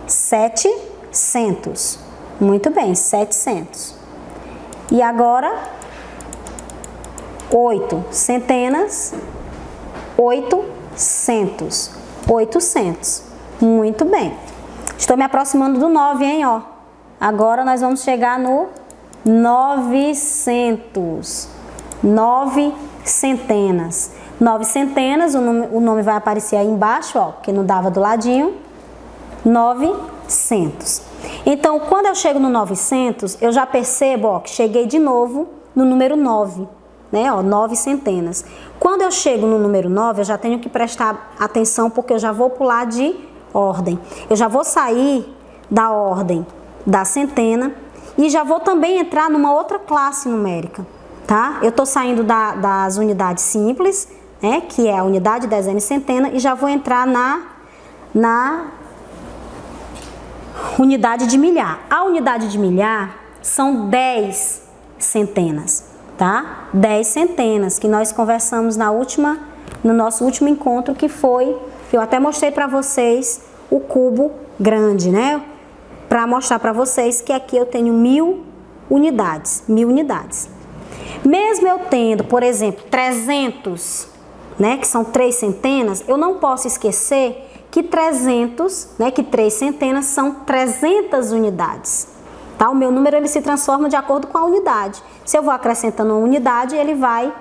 700. Muito bem, 700. E agora? 8 centenas. 800. 800. Muito bem. Estou me aproximando do 9, hein, ó. Agora nós vamos chegar no 900. 9 centenas. 9 centenas, o nome vai aparecer aí embaixo, ó, porque não dava do ladinho. 900. Então, quando eu chego no 900, eu já percebo, ó, que cheguei de novo no número 9, né, ó, 9 centenas. Quando eu chego no número 9, eu já tenho que prestar atenção, porque eu já vou pular de ordem. Eu já vou sair da ordem da centena e já vou também entrar numa outra classe numérica, tá? Eu tô saindo das unidades simples, né, que é a unidade, dezena e centena, e já vou entrar na unidade de milhar. A unidade de milhar são 10 centenas, tá? 10 centenas, que nós conversamos no nosso último encontro, que eu até mostrei para vocês o cubo grande, né? Para mostrar para vocês que aqui eu tenho 1000 unidades, 1000 unidades. Mesmo eu tendo, por exemplo, 300, né, que são 3 centenas, eu não posso esquecer que 300, né, que 3 centenas são 300 unidades. Tá? O meu número ele se transforma de acordo com a unidade. Se eu vou acrescentando uma unidade, ele vai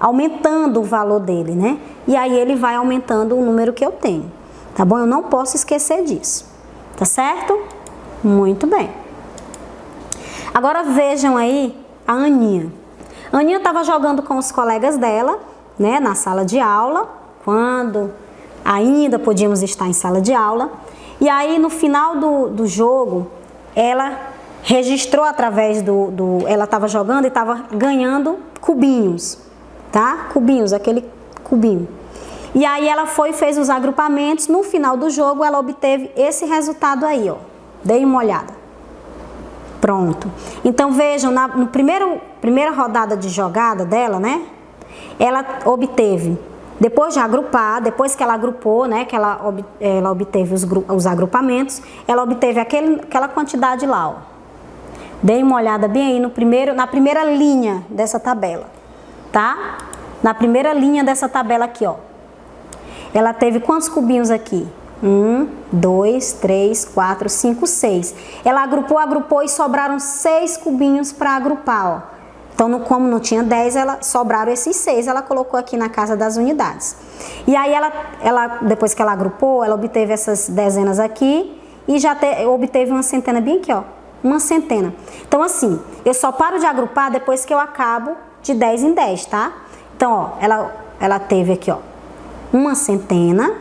aumentando o valor dele, né? E aí ele vai aumentando o número que eu tenho. Tá bom? Eu não posso esquecer disso. Tá certo? Muito bem. Agora vejam aí a Aninha. A Aninha estava jogando com os colegas dela, né, na sala de aula, quando ainda podíamos estar em sala de aula. E aí no final do jogo, ela registrou através ela estava jogando e estava ganhando cubinhos, tá? Cubinhos, aquele cubinho. E aí ela fez os agrupamentos. No final do jogo, ela obteve esse resultado aí, ó. Dei uma olhada. Pronto. Então vejam, no primeira rodada de jogada dela, né? Ela obteve, depois de agrupar, depois que ela agrupou, né? Que ela obteve os agrupamentos, ela obteve aquela quantidade lá, ó. Dei uma olhada bem aí na primeira linha dessa tabela, tá? Na primeira linha dessa tabela aqui, ó. ela teve quantos cubinhos aqui? 1, 2, 3, 4, 5, 6. Ela agrupou e sobraram 6 cubinhos para agrupar, ó. Então, como não tinha 10, sobraram esses 6, ela colocou aqui na casa das unidades. E aí, depois que ela agrupou, ela obteve essas dezenas aqui e já obteve uma centena bem aqui, ó. Uma centena. Então, assim, eu só paro de agrupar depois que eu acabo de 10 em 10, tá? Então, ó, ela teve aqui, ó, uma centena.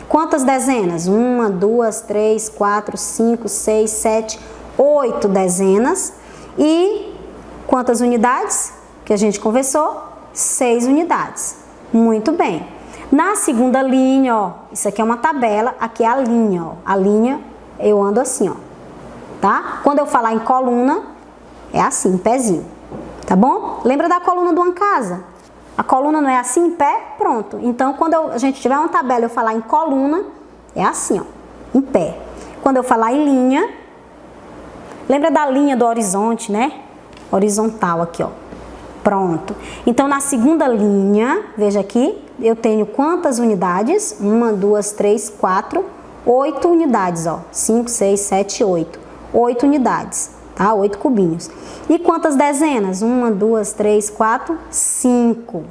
Quantas dezenas? 1, 2, 3, 4, 5, 6, 7, 8 dezenas. E quantas unidades que a gente conversou? 6 unidades. Muito bem. Na segunda linha, ó, isso aqui é uma tabela, aqui é a linha, ó. A linha eu ando assim, ó, tá? Quando eu falar em coluna, é assim, em pezinho, tá bom? Lembra da coluna de uma casa? A coluna não é assim, em pé? Pronto. Então, quando a gente tiver uma tabela e eu falar em coluna, é assim, ó, em pé. Quando eu falar em linha, lembra da linha do horizonte, né? Horizontal aqui, ó. Pronto. Então, na segunda linha, veja aqui, eu tenho quantas unidades? 1, 2, 3, 4, 8 unidades, ó. 5, 6, 7, 8. 8 unidades, tá? 8 cubinhos. E quantas dezenas? 1, 2, 3, 4, 5.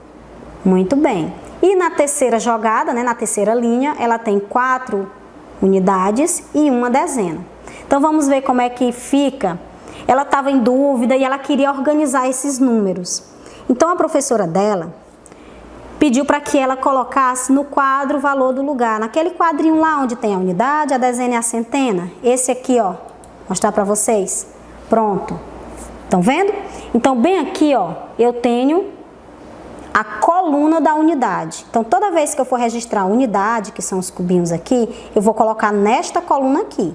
Muito bem. E na terceira jogada, né, na terceira linha, ela tem 4 unidades e uma dezena. Então, vamos ver como é que fica. Ela estava em dúvida e ela queria organizar esses números. Então, a professora dela pediu para que ela colocasse no quadro o valor do lugar. Naquele quadrinho lá onde tem a unidade, a dezena e a centena. Esse aqui, ó, vou mostrar para vocês. Pronto. Estão vendo? Então, bem aqui, ó, eu tenho a coluna da unidade. Então, toda vez que eu for registrar a unidade, que são os cubinhos aqui, eu vou colocar nesta coluna aqui,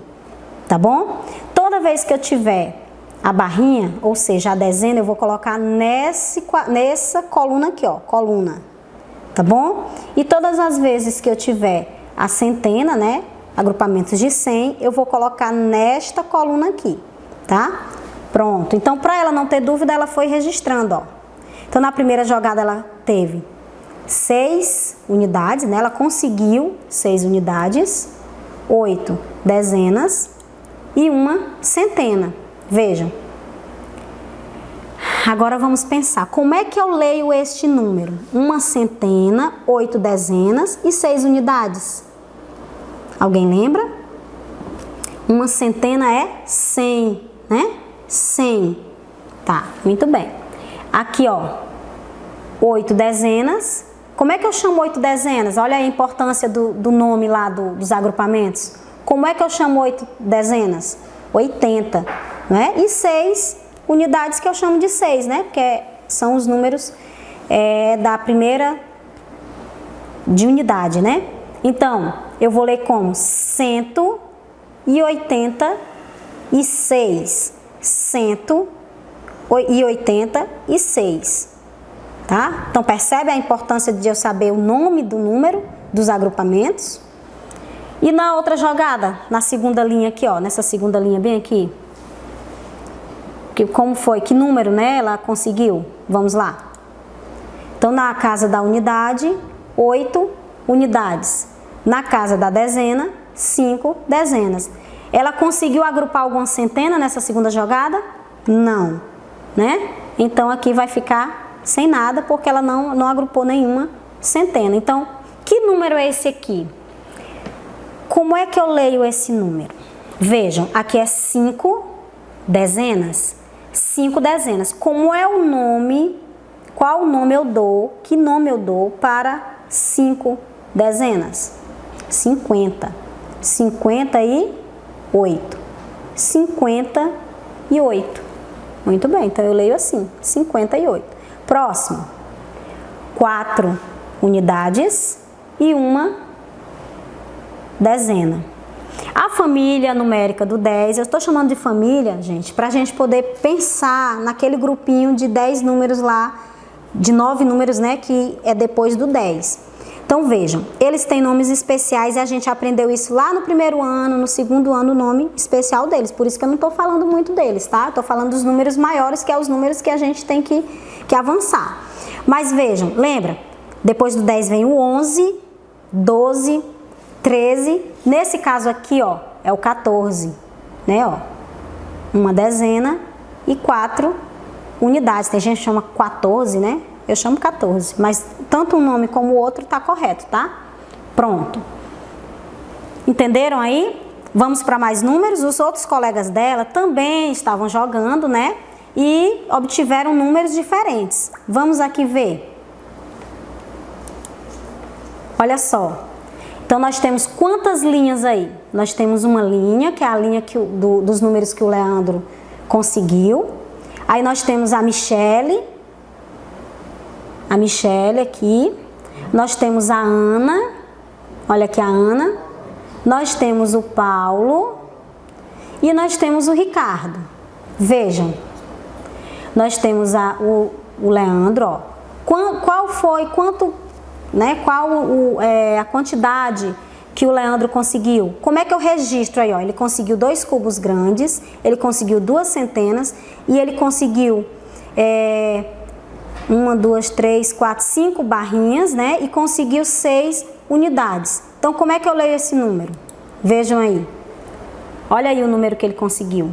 tá bom? Toda vez que eu tiver a barrinha, ou seja, a dezena, eu vou colocar nessa coluna aqui, ó, coluna, tá bom? E todas as vezes que eu tiver a centena, né, agrupamentos de 100, eu vou colocar nesta coluna aqui, tá? Pronto. Então, para ela não ter dúvida, ela foi registrando, ó. Então, na primeira jogada, ela teve 6 unidades, né? Ela conseguiu 6 unidades, 8 dezenas e uma centena. Vejam. Agora, vamos pensar. Como é que eu leio este número? Uma centena, 8 dezenas e 6 unidades. Alguém lembra? Uma centena é 100, né? 100. Tá, muito bem. Aqui, ó, 8 dezenas. Como é que eu chamo 8 dezenas? Olha a importância do nome lá dos agrupamentos. Como é que eu chamo 8 dezenas? 80, né? E 6 unidades que eu chamo de 6, né? Porque são os números da primeira de unidade, né? Então, eu vou ler como 186. 186, tá? Então, percebe a importância de eu saber o nome do número dos agrupamentos? E na outra jogada, na segunda linha aqui, ó, nessa segunda linha bem aqui, como foi? Que número, né, ela conseguiu? Vamos lá. Então, na casa da unidade, 8 unidades. Na casa da dezena, 5 dezenas. Ela conseguiu agrupar alguma centena nessa segunda jogada? Não, né? Então, aqui vai ficar sem nada, porque ela não agrupou nenhuma centena. Então, que número é esse aqui? Como é que eu leio esse número? Vejam, aqui é 5 dezenas. 5 dezenas. Como é o nome? Qual nome eu dou? Que nome eu dou para 5 dezenas? 50. 58. 58. Muito bem, então eu leio assim, 58. Próximo. 4 unidades e uma dezena. A família numérica do 10, eu estou chamando de família, gente, para a gente poder pensar naquele grupinho de 10 números lá, de 9 números, né, que é depois do 10. Então, vejam, eles têm nomes especiais e a gente aprendeu isso lá no primeiro ano, no segundo ano, o nome especial deles. Por isso que eu não estou falando muito deles, tá? Estou falando dos números maiores, que é os números que a gente tem que avançar. Mas vejam, lembra? Depois do 10 vem o 11, 12, 13. Nesse caso aqui, ó, é o 14, né, ó. Uma dezena e 4 unidades. Tem gente que chama 14, né? Eu chamo 14, mas tanto um nome como o outro tá correto, tá? Pronto. Entenderam aí? Vamos para mais números. Os outros colegas dela também estavam jogando, né? E obtiveram números diferentes. Vamos aqui ver. Olha só. Então, nós temos quantas linhas aí? Nós temos uma linha, que é a linha dos números que o Leandro conseguiu. Aí, nós temos a Michele aqui. Nós temos a Ana. Olha aqui a Ana. Nós temos o Paulo. E nós temos o Ricardo. Vejam. Nós temos o Leandro, ó. Qual foi, quanto, né? Qual a quantidade que o Leandro conseguiu? Como é que eu registro aí, ó? Ele conseguiu 2 cubos grandes, ele conseguiu 2 centenas e ele conseguiu 1, 2, 3, 4, 5 barrinhas, né? E conseguiu 6 unidades. Então, como é que eu leio esse número? Vejam aí. Olha aí o número que ele conseguiu.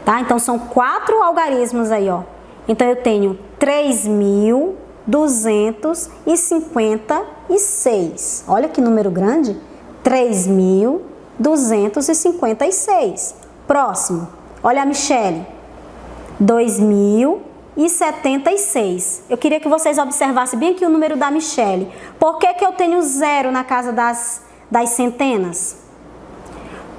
Tá? Então, são 4 algarismos aí, ó. Então, eu tenho 3.256. Olha que número grande. 3.256. Próximo. Olha a Michele. 2.076. Eu queria que vocês observassem bem aqui o número da Michele. Por que eu tenho 0 na casa das centenas?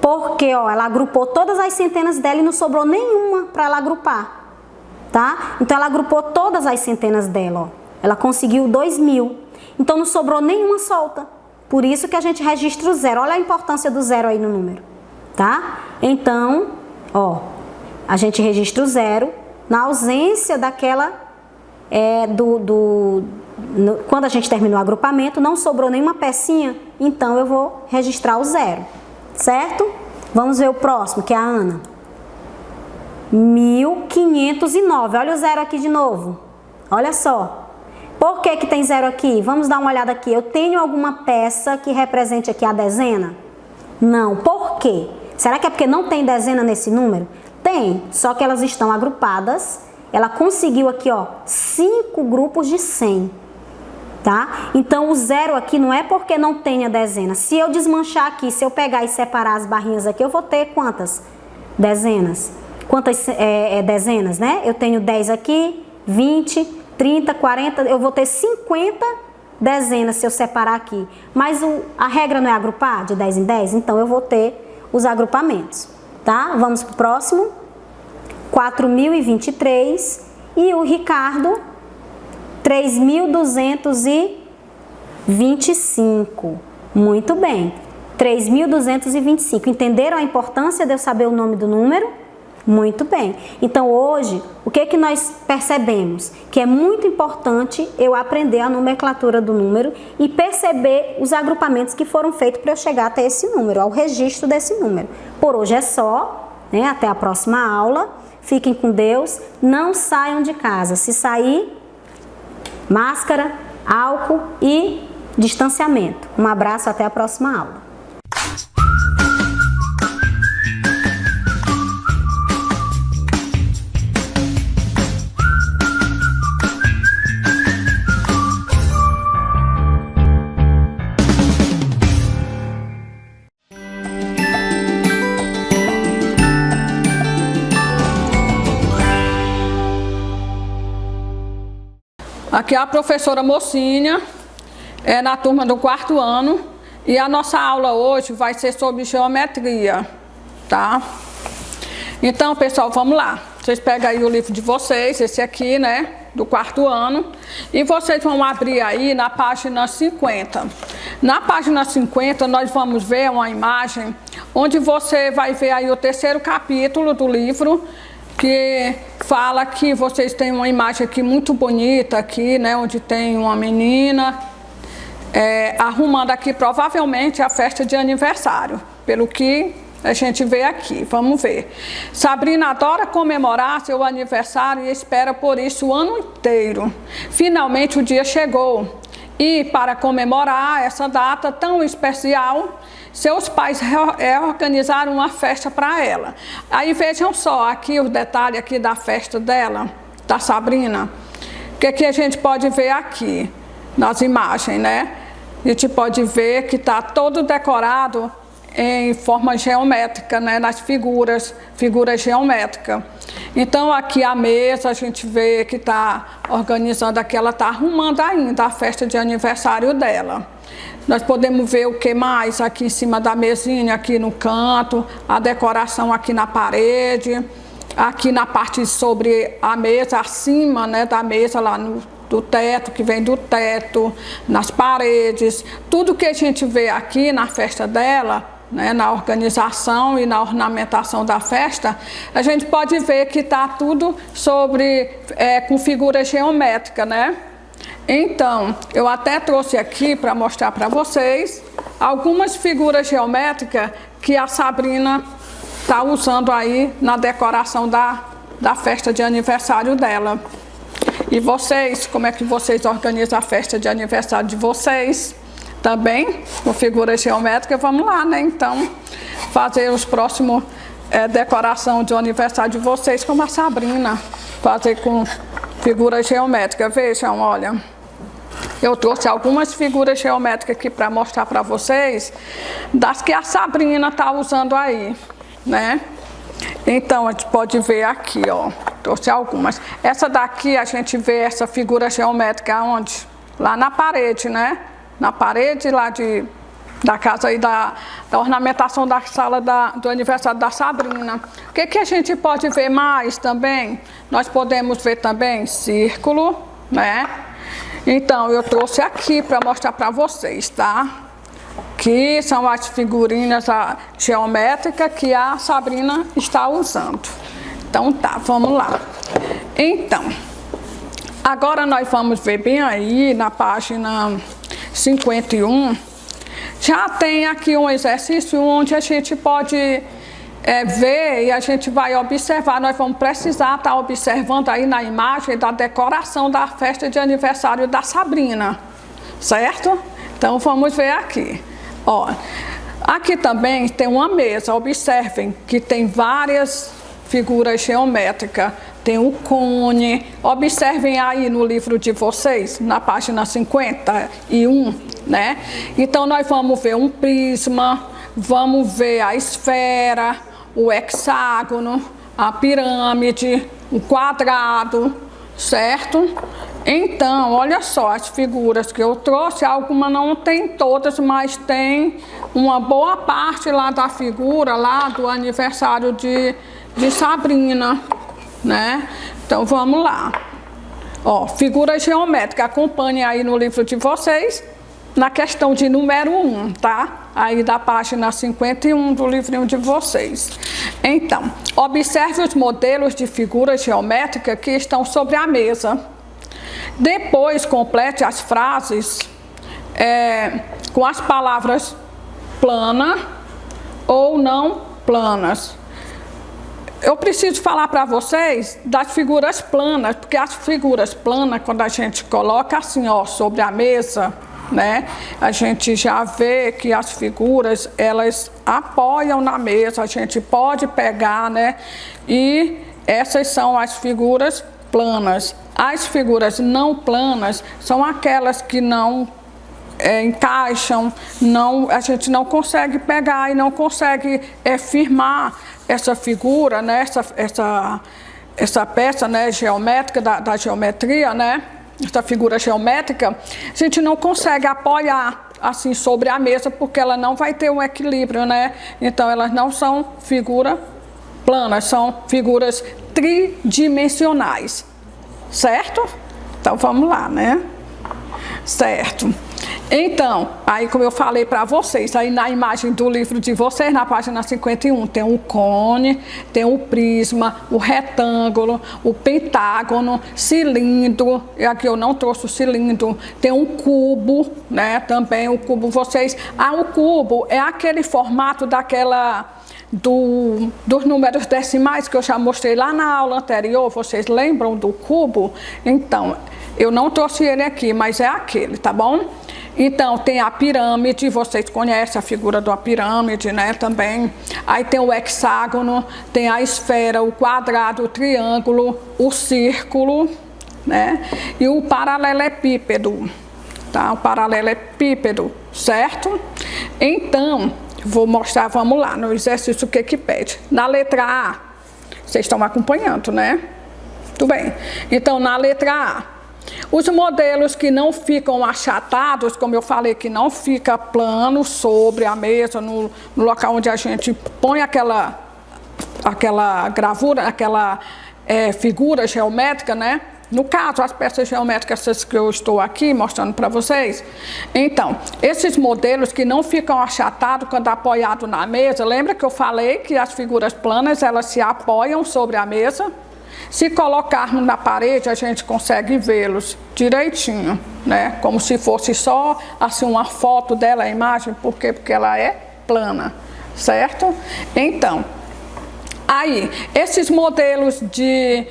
Porque, ó, ela agrupou todas as centenas dela e não sobrou nenhuma para ela agrupar, tá? Então, ela agrupou todas as centenas dela, ó. Ela conseguiu 2.000. Então, não sobrou nenhuma solta. Por isso que a gente registra o 0. Olha a importância do 0 aí no número, tá? Então, ó, a gente registra o 0 na ausência daquela, quando a gente terminou o agrupamento, não sobrou nenhuma pecinha, então eu vou registrar o 0. Certo? Vamos ver o próximo, que é a Ana. 1.509. Olha o 0 aqui de novo. Olha só. Por que tem 0 aqui? Vamos dar uma olhada aqui. Eu tenho alguma peça que represente aqui a dezena? Não. Por quê? Será que é porque não tem dezena nesse número? Tem, só que elas estão agrupadas. Ela conseguiu aqui, ó, 5 grupos de 100. Tá? Então, o 0 aqui não é porque não tenha dezena. Se eu desmanchar aqui, se eu pegar e separar as barrinhas aqui, eu vou ter quantas dezenas? Quantas dezenas, né? Eu tenho 10 aqui, 20, 30, 40, eu vou ter 50 dezenas se eu separar aqui. Mas a regra não é agrupar de 10 em 10? Então, eu vou ter os agrupamentos, tá? Vamos pro próximo. 4.023 e o Ricardo 3.225. Muito bem. 3.225. Entenderam a importância de eu saber o nome do número? Muito bem. Então, hoje, o que nós percebemos? Que é muito importante eu aprender a nomenclatura do número e perceber os agrupamentos que foram feitos para eu chegar até esse número, ao registro desse número. Por hoje é só, né? Até a próxima aula. Fiquem com Deus. Não saiam de casa. Se sair, máscara, álcool e distanciamento. Um abraço, até a próxima aula. Aqui é a professora Mocinha, na turma do 4º ano, e a nossa aula hoje vai ser sobre geometria, tá? Então, pessoal, vamos lá. Vocês pegam aí o livro de vocês, esse aqui, né, do 4º ano, e vocês vão abrir aí na página 50. Na página 50, nós vamos ver uma imagem onde você vai ver aí o 3º capítulo do livro, que fala que vocês têm uma imagem aqui muito bonita aqui, né, onde tem uma menina arrumando aqui provavelmente a festa de aniversário, pelo que a gente vê aqui. Vamos ver. Sabrina adora comemorar seu aniversário e espera por isso o ano inteiro. Finalmente o dia chegou E para comemorar essa data tão especial, seus pais organizaram uma festa para ela. Aí vejam só aqui os detalhes aqui da festa dela, da Sabrina. O que a gente pode ver aqui nas imagens, né? A gente pode ver que está todo decorado em forma geométrica, né? Nas figuras geométricas. Então aqui a mesa a gente vê que está organizando aqui, ela está arrumando ainda a festa de aniversário dela. Nós podemos ver o que mais aqui em cima da mesinha, aqui no canto, a decoração aqui na parede, aqui na parte sobre a mesa, acima, né, da mesa lá do teto, que vem do teto, nas paredes. Tudo que a gente vê aqui na festa dela, né, na organização e na ornamentação da festa, a gente pode ver que está tudo com figura geométrica, né? Então, eu até trouxe aqui para mostrar para vocês algumas figuras geométricas que a Sabrina está usando aí na decoração da festa de aniversário dela. E vocês, como é que vocês organizam a festa de aniversário de vocês? Também com figura geométrica? Vamos lá, né? Então, fazer os próximos decoração de aniversário de vocês como a Sabrina. Fazer com figura geométrica. Vejam, olha. Eu trouxe algumas figuras geométricas aqui para mostrar para vocês das que a Sabrina está usando aí, né? Então, a gente pode ver aqui, ó. Trouxe algumas. Essa daqui, a gente vê essa figura geométrica onde? Lá na parede, né? Na parede lá da casa aí da ornamentação da sala do aniversário da Sabrina. O que a gente pode ver mais também? Nós podemos ver também círculo, né? Então, eu trouxe aqui para mostrar para vocês, tá? Que são as figurinhas geométricas que a Sabrina está usando. Então tá, vamos lá. Então, agora nós vamos ver bem aí na página 51. Já tem aqui um exercício onde a gente pode ver e a gente vai observar. Nós vamos precisar estar observando aí na imagem da decoração da festa de aniversário da Sabrina, certo? Então vamos ver aqui. Ó, aqui também tem uma mesa. Observem que tem várias figuras geométricas. Tem o cone. Observem aí no livro de vocês, na página 51, né? Então nós vamos ver um prisma, vamos ver a esfera, o hexágono, a pirâmide, o quadrado, certo? Então, olha só as figuras que eu trouxe, algumas não tem todas, mas tem uma boa parte lá da figura, lá do aniversário de Sabrina, né? Então, vamos lá. Ó, figura geométrica, acompanhem aí no livro de vocês, na questão de número 1, tá? Aí da página 51 do livrinho de vocês. Então, observe os modelos de figuras geométricas que estão sobre a mesa. Depois, complete as frases com as palavras plana ou não planas. Eu preciso falar para vocês das figuras planas, porque as figuras planas, quando a gente coloca assim, ó, sobre a mesa, né, a gente já vê que as figuras, elas apoiam na mesa, a gente pode pegar, né, e essas são as figuras planas. As figuras não planas são aquelas que não encaixam, a gente não consegue pegar e não consegue firmar essa figura, né, essa peça, né, geométrica, da geometria, né, essa figura geométrica, a gente não consegue apoiar assim sobre a mesa porque ela não vai ter um equilíbrio, né? Então elas não são figuras planas, são figuras tridimensionais, certo? Então vamos lá, né? Certo. Então, aí como eu falei para vocês, aí na imagem do livro de vocês, na página 51, tem o cone, tem o prisma, o retângulo, o pentágono, cilindro, e aqui eu não trouxe o cilindro, tem um cubo, né, também o cubo, o cubo é aquele formato dos números decimais que eu já mostrei lá na aula anterior, vocês lembram do cubo? Então, Eu não trouxe ele aqui, mas é aquele, tá bom? Então, tem a pirâmide, vocês conhecem a figura da pirâmide, né, também. Aí tem o hexágono, tem a esfera, o quadrado, o triângulo, o círculo, né, e o paralelepípedo, tá? O paralelepípedo, certo? Então, vou mostrar, vamos lá, no exercício o que pede. Na letra A, vocês estão acompanhando, né? Tudo bem. Então, na letra A, os modelos que não ficam achatados, como eu falei, que não fica plano sobre a mesa, no local onde a gente põe aquela gravura, aquela figura geométrica, né? No caso, as peças geométricas essas que eu estou aqui mostrando para vocês. Então, esses modelos que não ficam achatados quando apoiado na mesa, lembra que eu falei que as figuras planas, elas se apoiam sobre a mesa? Se colocarmos na parede, a gente consegue vê-los direitinho, né? Como se fosse só assim uma foto dela, a imagem, porque ela é plana, certo? Então, aí, esses modelos de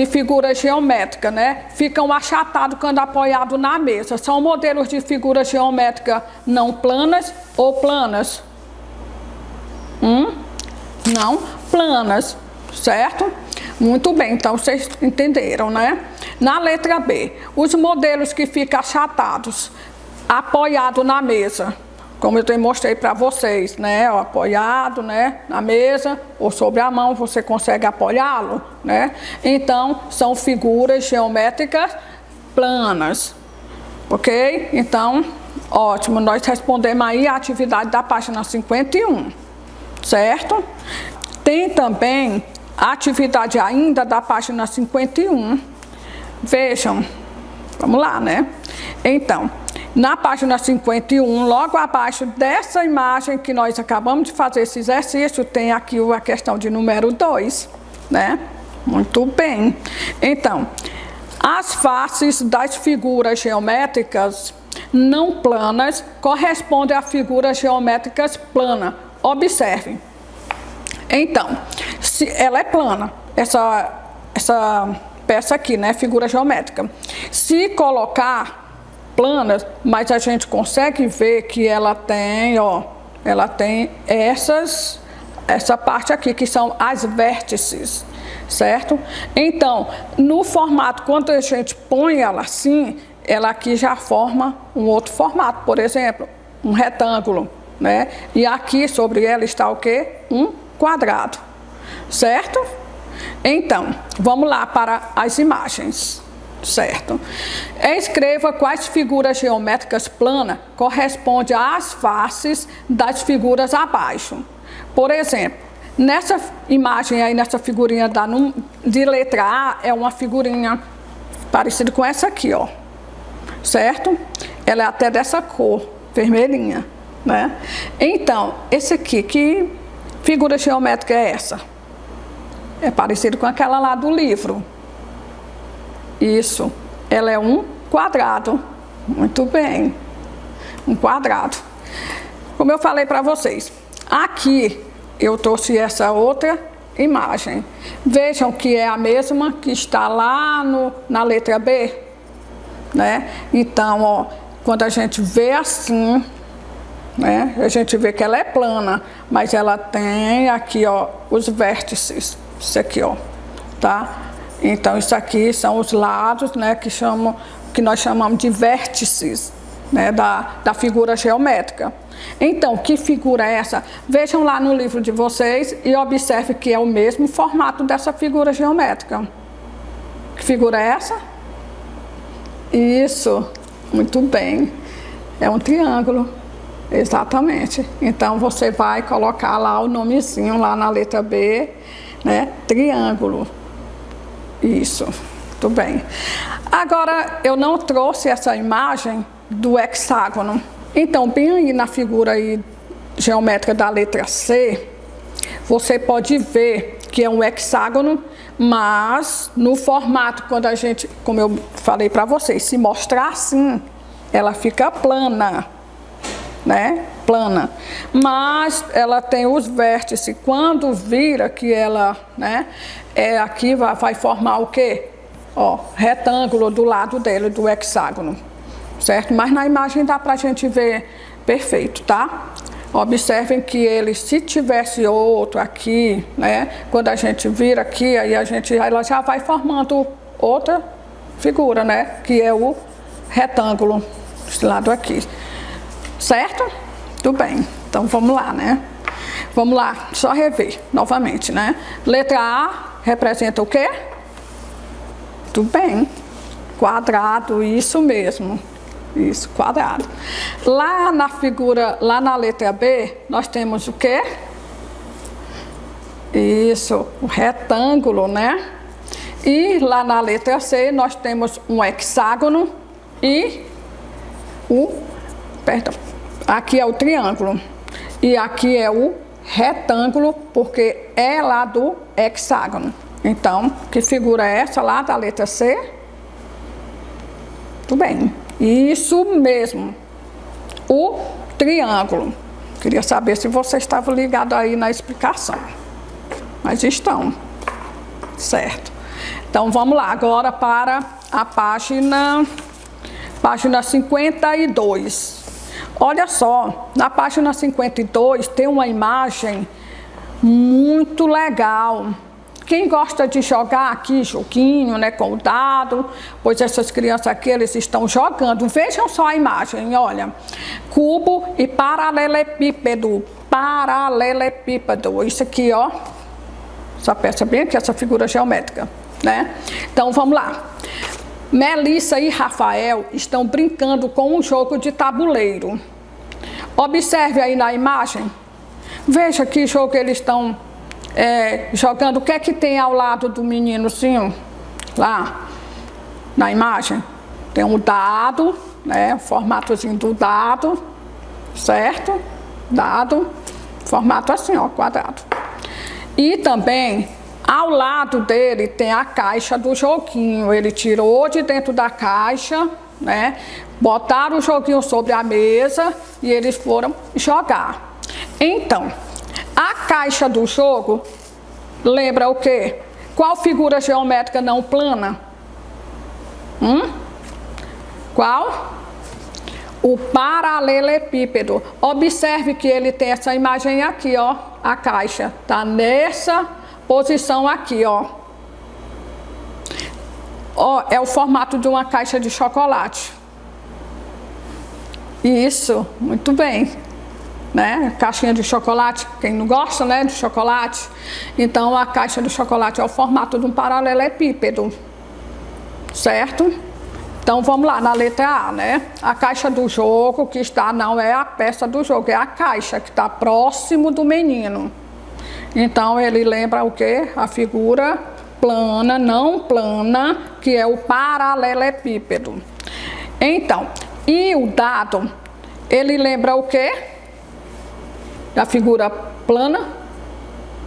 figura geométrica, né, ficam achatados quando apoiados na mesa. São modelos de figura geométrica não planas ou planas? Não planas, certo? Muito bem, então vocês entenderam, né? Na letra B, os modelos que ficam achatados, apoiado na mesa, como eu mostrei para vocês, né? Apoiado, né? Na mesa ou sobre a mão, você consegue apoiá-lo, né? Então, são figuras geométricas planas, ok? Então, ótimo, nós respondemos aí a atividade da página 51, certo? Tem também a atividade ainda da página 51. Vejam, vamos lá, né? Então, na página 51, logo abaixo dessa imagem que nós acabamos de fazer esse exercício, tem aqui a questão de número 2, né? Muito bem. Então, as faces das figuras geométricas não planas correspondem a figuras geométricas planas. Observem. Então, se ela é plana, essa peça aqui, né, figura geométrica. Se colocar planas, mas a gente consegue ver que ela tem, ó, ela tem essa parte aqui, que são as vértices, certo? Então, no formato, quando a gente põe ela assim, ela aqui já forma um outro formato, por exemplo, um retângulo, né? E aqui sobre ela está o quê? Um quadrado, certo? Então, vamos lá para as imagens, certo? Escreva quais figuras geométricas planas correspondem às faces das figuras abaixo. Por exemplo, nessa imagem aí, nessa figurinha de letra A, é uma figurinha parecida com essa aqui, ó, certo? Ela é até dessa cor, vermelhinha, né? Então, esse aqui, que figura geométrica é essa? É parecido com aquela lá do livro. Isso. Ela é um quadrado. Muito bem. Um quadrado. Como eu falei para vocês, aqui eu trouxe essa outra imagem. Vejam que é a mesma que está lá na letra B, né? Então, ó, quando a gente vê assim, né, a gente vê que ela é plana, mas ela tem aqui, ó, os vértices, isso aqui, ó, tá? Então, isso aqui são os lados, né, que nós chamamos de vértices, né, da figura geométrica. Então, que figura é essa? Vejam lá no livro de vocês e observe que é o mesmo formato dessa figura geométrica. Que figura é essa? Isso, muito bem. É um triângulo. Exatamente. Então, você vai colocar lá o nomezinho lá na letra B, né? Triângulo. Isso. Muito bem. Agora, eu não trouxe essa imagem do hexágono. Então, bem aí na figura aí geométrica da letra C, você pode ver que é um hexágono, mas no formato, quando a gente, como eu falei para vocês, se mostrar assim, ela fica plana, né? Plana. Mas ela tem os vértices. Quando vira que ela, né, aqui vai formar o quê? ó, retângulo do lado dele, do hexágono, certo? Mas na imagem dá pra gente ver perfeito, tá? Observem que ele, se tivesse outro aqui, né? Quando a gente vira aqui, aí ela já vai formando outra figura, né? Que é o retângulo desse lado aqui, certo? Tudo bem, então vamos lá, né? Vamos lá, só rever novamente, né? Letra A representa o quê? Tudo bem, quadrado, isso mesmo. Isso, quadrado. Lá na figura, lá na letra B, nós temos o quê? Isso, o retângulo, né? E lá na letra C, nós temos um hexágono e aqui é o triângulo. E aqui é o retângulo, porque é lá do hexágono. Então, que figura é essa lá da letra C? Tudo bem. Isso mesmo, o triângulo. Queria saber se vocês estavam ligados aí na explicação. Mas estão, certo. Então vamos lá, agora para a página 52. Olha só, na página 52 tem uma imagem muito legal. Quem gosta de jogar aqui, joguinho, né, com o dado, pois essas crianças aqui, eles estão jogando. Vejam só a imagem, olha. Cubo e paralelepípedo. Paralelepípedo. Isso aqui, ó. Só percebe bem aqui essa figura geométrica, né? Então, vamos lá. Melissa e Rafael estão brincando com um jogo de tabuleiro. Observe aí na imagem. Veja que jogo eles estão jogando. O que é que tem ao lado do meninozinho? Lá na imagem. Tem um dado, né? O formatozinho do dado, certo? Dado, formato assim, ó, quadrado. E também, ao lado dele, tem a caixa do joguinho. Ele tirou de dentro da caixa, né? Botaram o joguinho sobre a mesa e eles foram jogar. Então, a caixa do jogo lembra o quê? Qual figura geométrica não plana? Qual? O paralelepípedo. Observe que ele tem essa imagem aqui, ó. A caixa tá nessa posição aqui, ó. Ó, é o formato de uma caixa de chocolate. Isso, muito bem. Né? Caixinha de chocolate, quem não gosta, né, de chocolate? Então a caixa de chocolate é o formato de um paralelepípedo, certo? Então vamos lá na letra A, né? A caixa do jogo que está, não é a peça do jogo, é a caixa que está próximo do menino. Então ele lembra o quê? A figura plana, não plana, que é o paralelepípedo. Então, e o dado, ele lembra o quê? Da figura plana,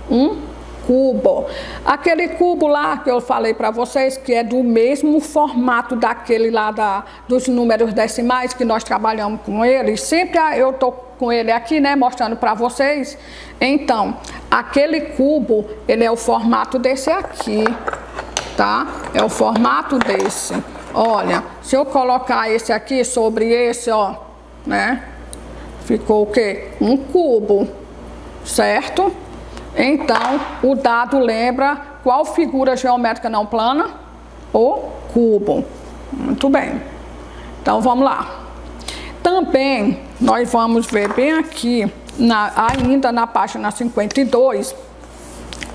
um cubo. Aquele cubo lá que eu falei para vocês, que é do mesmo formato daquele lá dos números decimais que nós trabalhamos com ele. Sempre eu tô com ele aqui, né, mostrando para vocês. Então, aquele cubo, ele é o formato desse aqui, tá? É o formato desse. Olha, se eu colocar esse aqui sobre esse, ó, né? Ficou o quê? Um cubo, certo? Então, o dado lembra qual figura geométrica não plana? O cubo. Muito bem. Então, vamos lá. Também, nós vamos ver bem aqui, ainda na página 52,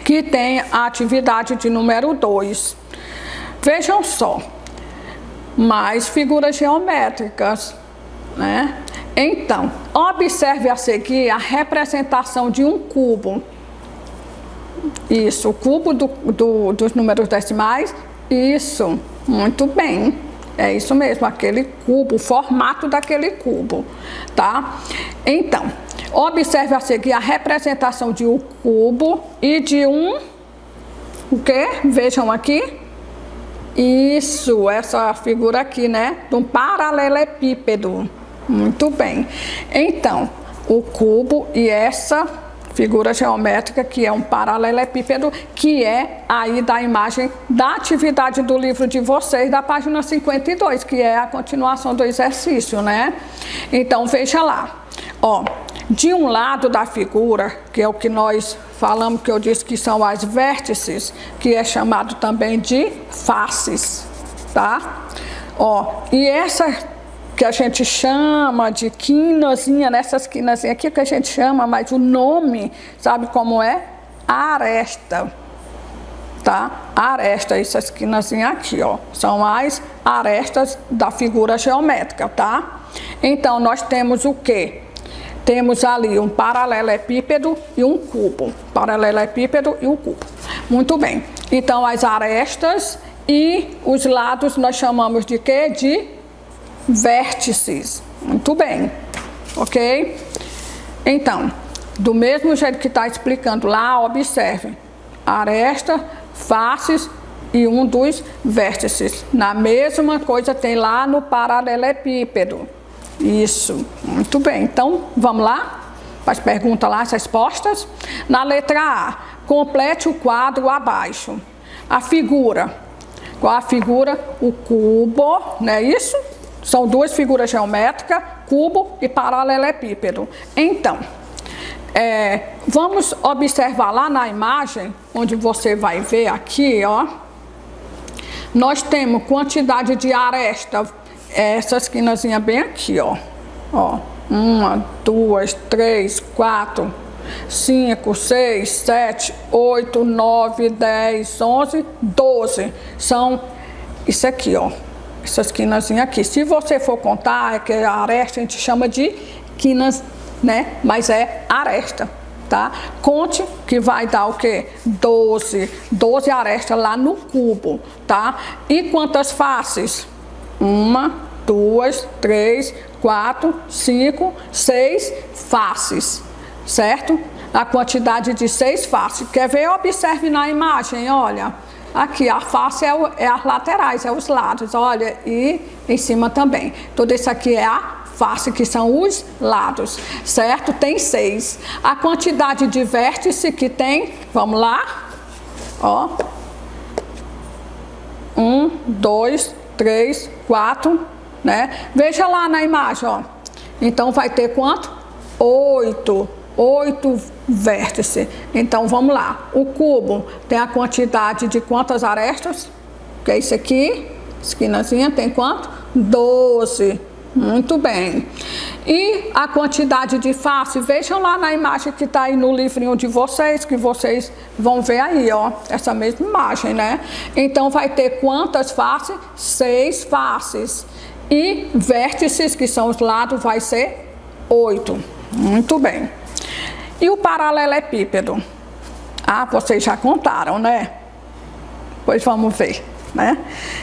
que tem a atividade de número 2. Vejam só. Mais figuras geométricas, né? Então, observe a seguir a representação de um cubo. Isso, o cubo dos números decimais. Isso, muito bem. É isso mesmo, aquele cubo, o formato daquele cubo, tá? Então, observe a seguir a representação de um cubo e de um... O quê? Vejam aqui. Isso, essa figura aqui, né? De um paralelepípedo. Muito bem. Então, o cubo e essa figura geométrica, que é um paralelepípedo, que é aí da imagem da atividade do livro de vocês, da página 52, que é a continuação do exercício, né? Então, veja lá. Ó, de um lado da figura, que é o que nós falamos, que eu disse que são as vértices, que é chamado também de faces, tá? Ó, e essa que a gente chama de quinazinha, nessas quinazinhas aqui que a gente chama, mas o nome, sabe como é? Aresta, tá? Aresta, essas quinazinhas aqui, ó, são as arestas da figura geométrica, tá? Então, nós temos o quê? Temos ali um paralelepípedo e um cubo. Paralelepípedo e um cubo. Muito bem. Então, as arestas e os lados nós chamamos de quê? De vértices. Muito bem, ok? Então, do mesmo jeito que está explicando lá, observe. Aresta, faces e um dos vértices. Na mesma coisa tem lá no paralelepípedo. Isso, muito bem. Então, vamos lá? As perguntas lá, as respostas. Na letra A, complete o quadro abaixo. A figura. Qual a figura? O cubo, não é isso? São duas figuras geométricas, cubo e paralelepípedo. Então, vamos observar lá na imagem, onde você vai ver aqui, ó. Nós temos quantidade de aresta, essas quinazinhas bem aqui, ó. Ó, 1, 2, 3, 4, 5, 6, 7, 8, 9, 10, 11, 12. São isso aqui, ó. Essas quinazinhas aqui. Se você for contar, é que a aresta a gente chama de quinas, né? Mas é aresta, tá? Conte que vai dar o quê? 12. 12 arestas lá no cubo, tá? E quantas faces? 1, 2, 3, 4, 5, 6 faces, certo? A quantidade de 6 faces. Quer ver? Observe na imagem, olha. Aqui, a face é as laterais, é os lados, olha, e em cima também. Tudo isso aqui é a face, que são os lados, certo? Tem 6. A quantidade de vértice que tem, vamos lá, ó. 1, 2, 3, 4, né? Veja lá na imagem, ó. Então, vai ter quanto? 8 vértices. Então, vamos lá. O cubo tem a quantidade de quantas arestas? Que é isso aqui. Esquinazinha tem quanto? 12. Muito bem. E a quantidade de face, vejam lá na imagem que está aí no livrinho de vocês, que vocês vão ver aí, ó. Essa mesma imagem, né? Então, vai ter quantas faces? 6 faces. E vértices, que são os lados, vai ser 8. Muito bem. E o paralelepípedo? Ah, vocês já contaram, né? Pois vamos ver, né?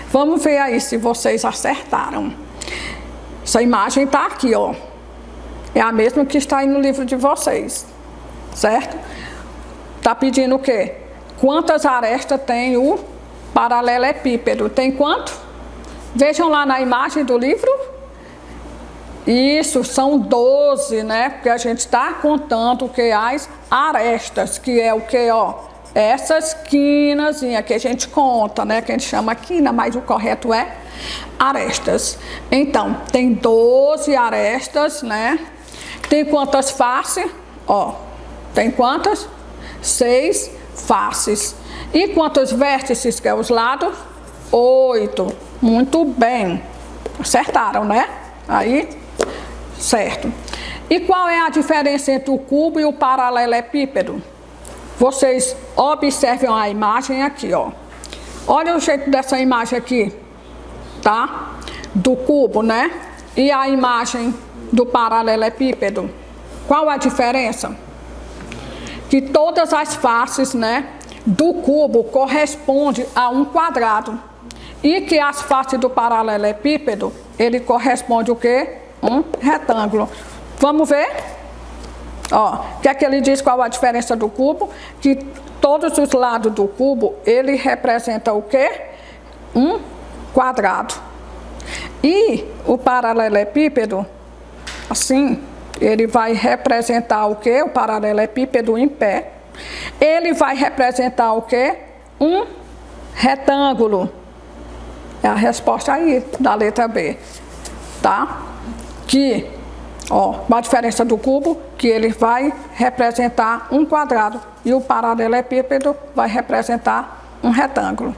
Vamos ver aí se vocês acertaram. Essa imagem está aqui, ó. É a mesma que está aí no livro de vocês, certo? Está pedindo o quê? Quantas arestas tem o paralelepípedo? Tem quanto? Vejam lá na imagem do livro. Isso, são 12, né? Porque a gente está contando que as arestas, que é o que, ó? Essas quinazinhas que a gente conta, né? Que a gente chama quina, mas o correto é arestas. Então, tem 12 arestas, né? Tem quantas faces? Ó, tem quantas? 6 faces. E quantos vértices, que é os lados? 8. Muito bem. Acertaram, né? Aí... certo. E qual é a diferença entre o cubo e o paralelepípedo? Vocês observem a imagem aqui, ó. Olha o jeito dessa imagem aqui, tá? Do cubo, né? E a imagem do paralelepípedo. Qual a diferença? Que todas as faces, né, do cubo correspondem a um quadrado. E que as faces do paralelepípedo, ele corresponde o quê? Um retângulo. Vamos ver? Ó, o que é que ele diz, qual a diferença do cubo? Que todos os lados do cubo, ele representa o quê? Um quadrado. E o paralelepípedo, assim, ele vai representar o quê? O paralelepípedo em pé. Ele vai representar o quê? Um retângulo. É a resposta aí da letra B, tá? Que, ó, a diferença do cubo, que ele vai representar um quadrado e o paralelepípedo vai representar um retângulo.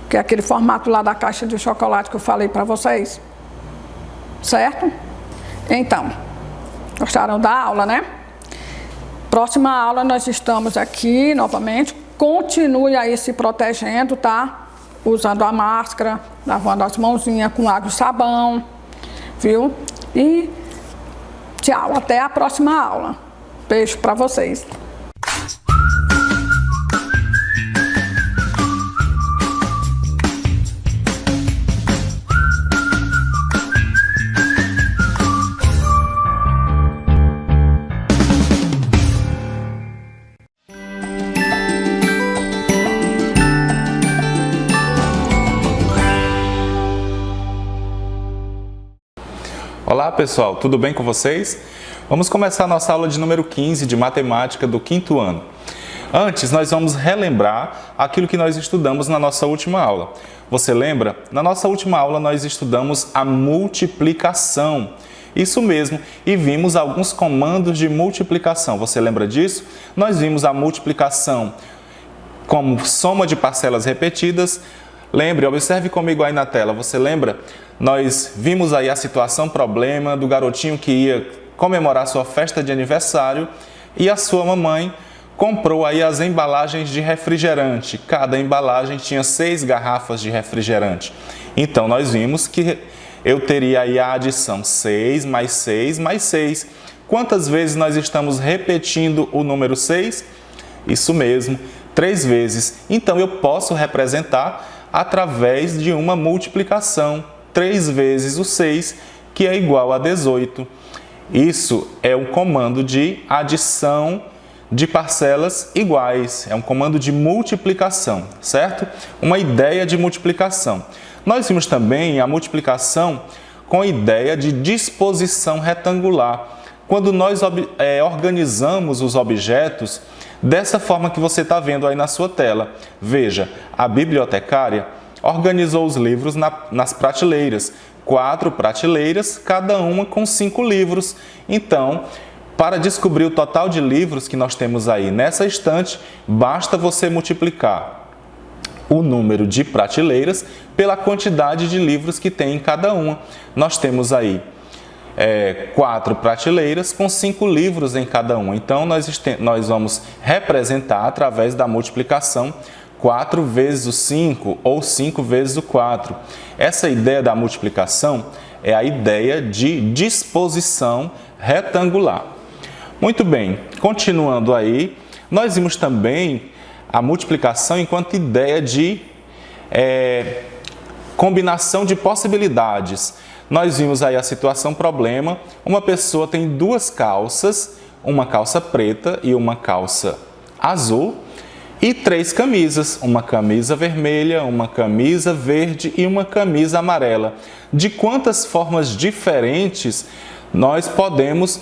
Que é aquele formato lá da caixa de chocolate que eu falei para vocês. Certo? Então, gostaram da aula, né? Próxima aula nós estamos aqui novamente. Continue aí se protegendo, tá? Usando a máscara, lavando as mãozinhas com água e sabão, viu? E tchau, até a próxima aula. Beijo para vocês. Olá pessoal, tudo bem com vocês? Vamos começar a nossa aula de número 15 de matemática do 5º ano. Antes, nós vamos relembrar aquilo que nós estudamos na nossa última aula. Você lembra? Na nossa última aula nós estudamos a multiplicação. Isso mesmo, e vimos alguns comandos de multiplicação. Você lembra disso? Nós vimos a multiplicação como soma de parcelas repetidas. Lembre, observe comigo aí na tela, você lembra? Nós vimos aí a situação problema do garotinho que ia comemorar sua festa de aniversário e a sua mamãe comprou aí as embalagens de refrigerante. Cada embalagem tinha 6 garrafas de refrigerante. Então, nós vimos que eu teria aí a adição 6 mais 6 mais 6. Quantas vezes nós estamos repetindo o número 6? Isso mesmo, 3 vezes. Então, eu posso representar através de uma multiplicação, 3 vezes o 6, que é igual a 18. Isso é um comando de adição de parcelas iguais, é um comando de multiplicação, certo? Uma ideia de multiplicação. Nós vimos também a multiplicação com a ideia de disposição retangular. Quando nós organizamos os objetos dessa forma que você está vendo aí na sua tela. Veja, a bibliotecária organizou os livros nas prateleiras. 4 prateleiras, cada uma com 5 livros. Então, para descobrir o total de livros que nós temos aí nessa estante, basta você multiplicar o número de prateleiras pela quantidade de livros que tem em cada uma. Nós temos aí 4 prateleiras com 5 livros em cada uma. Então, nós vamos representar através da multiplicação 4 vezes o 5 ou 5 vezes o 4. Essa ideia da multiplicação é a ideia de disposição retangular. Muito bem, continuando aí, nós vimos também a multiplicação enquanto ideia de combinação de possibilidades. Nós vimos aí a situação problema, uma pessoa tem 2 calças, uma calça preta e uma calça azul, e 3 camisas, uma camisa vermelha, uma camisa verde e uma camisa amarela. De quantas formas diferentes nós podemos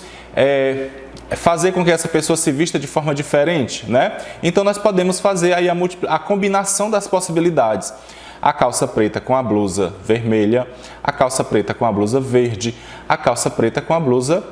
fazer com que essa pessoa se vista de forma diferente, né? Então nós podemos fazer aí a combinação das possibilidades. A calça preta com a blusa vermelha, a calça preta com a blusa verde, a calça preta com a blusa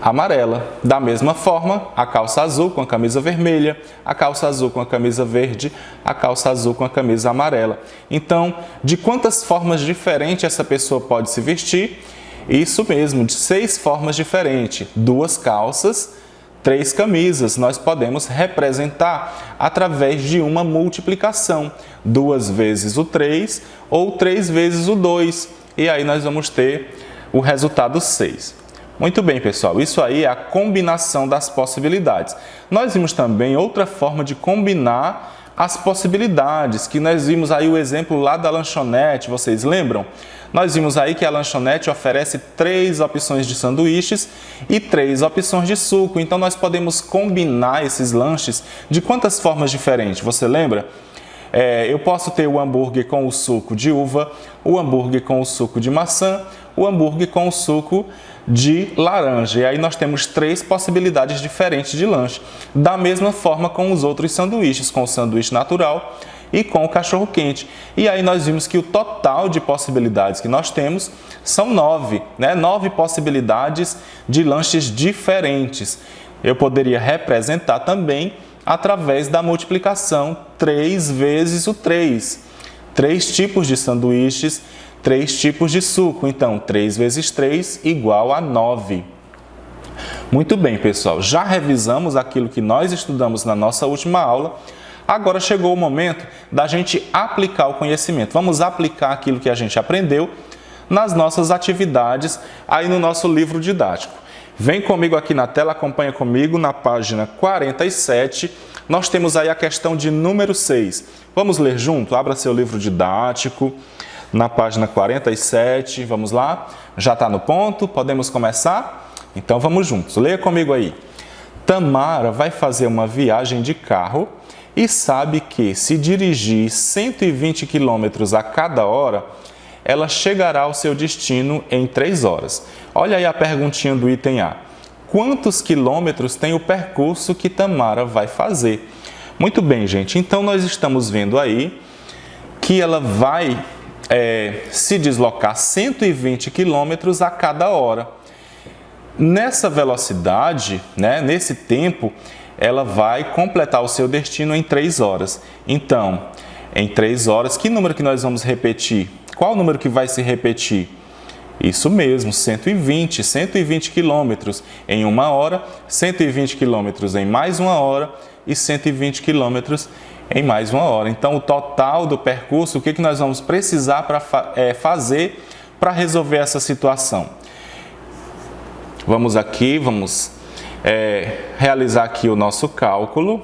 amarela. Da mesma forma, a calça azul com a camisa vermelha, a calça azul com a camisa verde, a calça azul com a camisa amarela. Então, de quantas formas diferentes essa pessoa pode se vestir? Isso mesmo, de 6 formas diferentes. 2 calças, 3 camisas. Nós podemos representar através de uma multiplicação. 2 vezes o 3 ou 3 vezes o 2. E aí nós vamos ter o resultado 6. Muito bem, pessoal. Isso aí é a combinação das possibilidades. Nós vimos também outra forma de combinar as possibilidades, que nós vimos aí o exemplo lá da lanchonete, vocês lembram? Nós vimos aí que a lanchonete oferece 3 opções de sanduíches e 3 opções de suco. Então, nós podemos combinar esses lanches de quantas formas diferentes? Você lembra? Eu posso ter o hambúrguer com o suco de uva, o hambúrguer com o suco de maçã, o hambúrguer com o suco de laranja. E aí nós temos 3 possibilidades diferentes de lanche. Da mesma forma com os outros sanduíches, com o sanduíche natural e com o cachorro-quente. E aí nós vimos que o total de possibilidades que nós temos são 9, né? 9 possibilidades de lanches diferentes. Eu poderia representar também através da multiplicação 3 vezes o 3. 3 tipos de sanduíches, 3 tipos de suco. Então, 3 vezes 3 igual a 9. Muito bem, pessoal. Já revisamos aquilo que nós estudamos na nossa última aula. Agora chegou o momento da gente aplicar o conhecimento. Vamos aplicar aquilo que a gente aprendeu nas nossas atividades aí no nosso livro didático. Vem comigo aqui na tela, acompanha comigo na página 47. Nós temos aí a questão de número 6. Vamos ler junto? Abra seu livro didático na página 47. Vamos lá? Já está no ponto? Podemos começar? Então vamos juntos. Leia comigo aí. Tamara vai fazer uma viagem de carro e sabe que, se dirigir 120 km a cada hora, ela chegará ao seu destino em 3 horas. Olha aí a perguntinha do item A. Quantos quilômetros tem o percurso que Tamara vai fazer? Muito bem, gente. Então, nós estamos vendo aí que ela vai se deslocar 120 km a cada hora. Nessa velocidade, né, nesse tempo, ela vai completar o seu destino em 3 horas. Então, em 3 horas, que número que nós vamos repetir? Qual o número que vai se repetir? Isso mesmo, 120 quilômetros em 1 hora, 120 quilômetros em mais 1 hora e 120 quilômetros em mais 1 hora. Então, o total do percurso, o que nós vamos precisar para fazer para resolver essa situação? Vamos aqui, realizar aqui o nosso cálculo.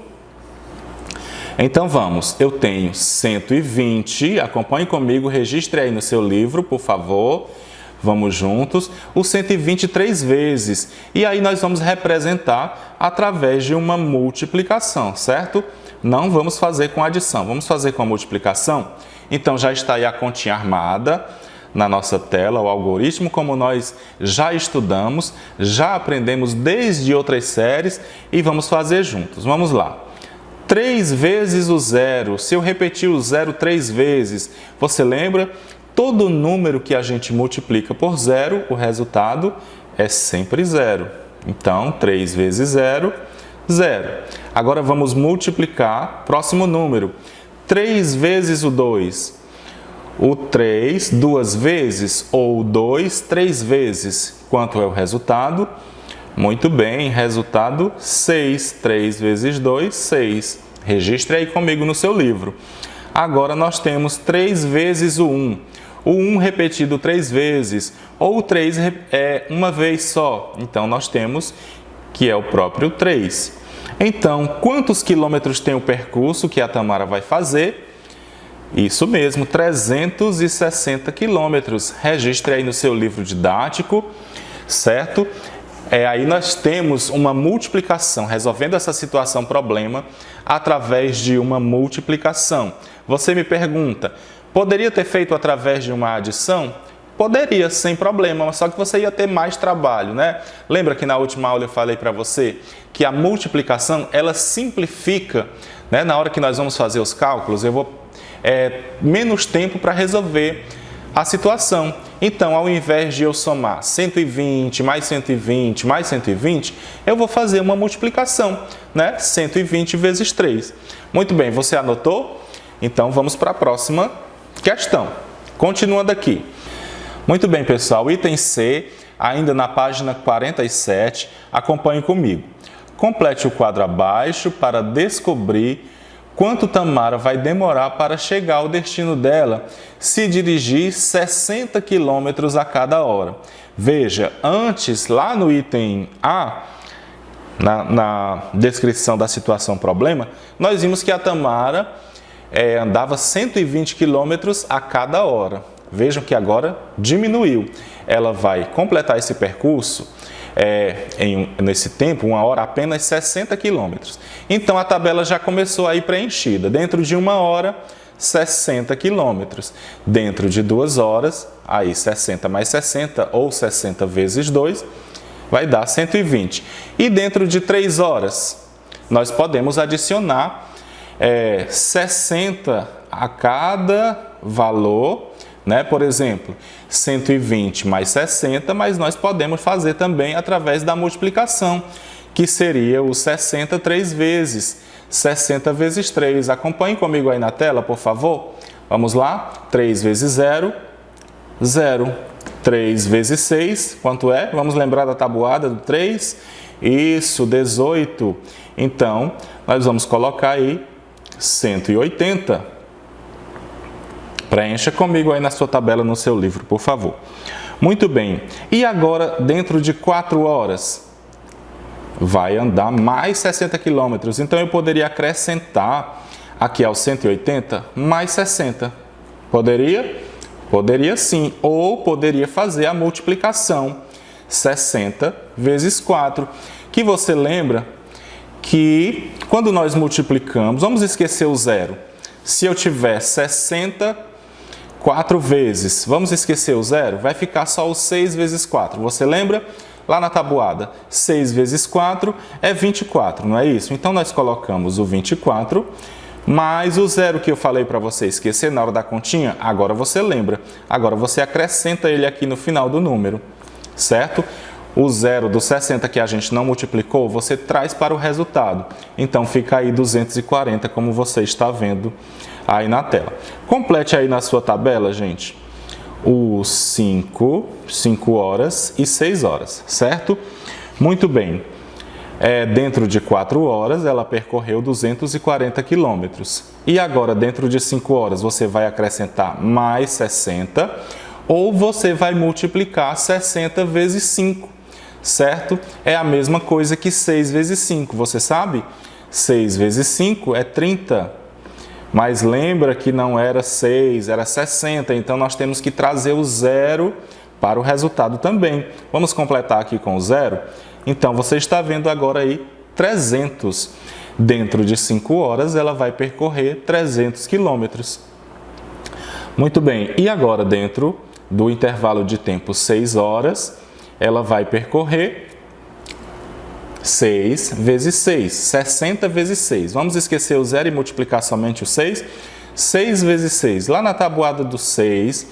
Então vamos, eu tenho 120, acompanhe comigo, registre aí no seu livro, por favor. Vamos juntos, o 120 3 vezes. E aí nós vamos representar através de uma multiplicação, certo? Não vamos fazer com adição, vamos fazer com a multiplicação. Então já está aí a continha armada na nossa tela, o algoritmo, como nós já estudamos, já aprendemos desde outras séries e vamos fazer juntos. Vamos lá. 3 vezes o zero. Se eu repetir o zero 3 vezes, você lembra? Todo número que a gente multiplica por zero, o resultado é sempre zero. Então, 3 vezes zero, zero. Agora vamos multiplicar, próximo número. 3 vezes o 2. O 3, 2 vezes, ou o 2, 3 vezes. Quanto é o resultado? Muito bem, resultado 6. 3 vezes 2, 6. Registre aí comigo no seu livro. Agora nós temos 3 vezes o 1. O 1 repetido 3 vezes, ou o 3 é uma vez só. Então, nós temos que é o próprio 3. Então, quantos quilômetros tem o percurso que a Tamara vai fazer? Isso mesmo, 360 quilômetros. Registre aí no seu livro didático, certo? Aí nós temos uma multiplicação, resolvendo essa situação problema através de uma multiplicação. Você me pergunta, poderia ter feito através de uma adição? Poderia, sem problema, mas só que você ia ter mais trabalho, né? Lembra que na última aula eu falei para você que a multiplicação, ela simplifica, né? Na hora que nós vamos fazer os cálculos, eu vou menos tempo para resolver a situação. Então, ao invés de eu somar 120 mais 120 mais 120, eu vou fazer uma multiplicação, né? 120 vezes 3. Muito bem, você anotou? Então, vamos para a próxima questão. Continuando aqui. Muito bem, pessoal. Item C, ainda na página 47, acompanhe comigo. Complete o quadro abaixo para descobrir quanto Tamara vai demorar para chegar ao destino dela se dirigir 60 km a cada hora. Veja, antes, lá no item A, na descrição da situação problema, nós vimos que a Tamara andava 120 km a cada hora. Vejam que agora diminuiu. Ela vai completar esse percurso nesse tempo, 1 hora, apenas 60 km. Então, a tabela já começou a ir preenchida. Dentro de 1 hora, 60 quilômetros. Dentro de 2 horas, aí 60 mais 60, ou 60 vezes 2, vai dar 120. E dentro de 3 horas, nós podemos adicionar 60 a cada valor, né? Por exemplo, 120 mais 60, mas nós podemos fazer também através da multiplicação, que seria o 60 3 vezes. 60 vezes 3. Acompanhe comigo aí na tela, por favor. Vamos lá? 3 vezes 0, 0. 3 vezes 6, quanto é? Vamos lembrar da tabuada do 3? Isso, 18. Então, nós vamos colocar aí 180. Preencha comigo aí na sua tabela, no seu livro, por favor. Muito bem. E agora, dentro de 4 horas, vai andar mais 60 quilômetros. Então, eu poderia acrescentar aqui aos 180 mais 60. Poderia? Poderia sim. Ou poderia fazer a multiplicação. 60 vezes 4. Que você lembra que quando nós multiplicamos, vamos esquecer o zero. Se eu tiver 60 4 vezes, vamos esquecer o zero, vai ficar só o 6 vezes 4. Você lembra? Lá na tabuada, 6 vezes 4 é 24, não é isso? Então, nós colocamos o 24 mais o zero que eu falei para você esquecer na hora da continha. Agora você lembra. Agora você acrescenta ele aqui no final do número, certo? O zero do 60 que a gente não multiplicou, você traz para o resultado. Então, fica aí 240, como você está vendo aí na tela. Complete aí na sua tabela, gente, os 5 horas e 6 horas, certo? Muito bem. Dentro de 4 horas, ela percorreu 240 quilômetros. E agora, dentro de 5 horas, você vai acrescentar mais 60 ou você vai multiplicar 60 vezes 5, certo? É a mesma coisa que 6 vezes 5, você sabe? 6 vezes 5 é 30. Mas lembra que não era 6, era 60, então nós temos que trazer o zero para o resultado também. Vamos completar aqui com o zero? Então, você está vendo agora aí 300. Dentro de 5 horas, ela vai percorrer 300 quilômetros. Muito bem, e agora dentro do intervalo de tempo 6 horas, ela vai percorrer 6 vezes 6, 60 vezes 6. Vamos esquecer o zero e multiplicar somente o 6. 6 vezes 6. Lá na tabuada do 6,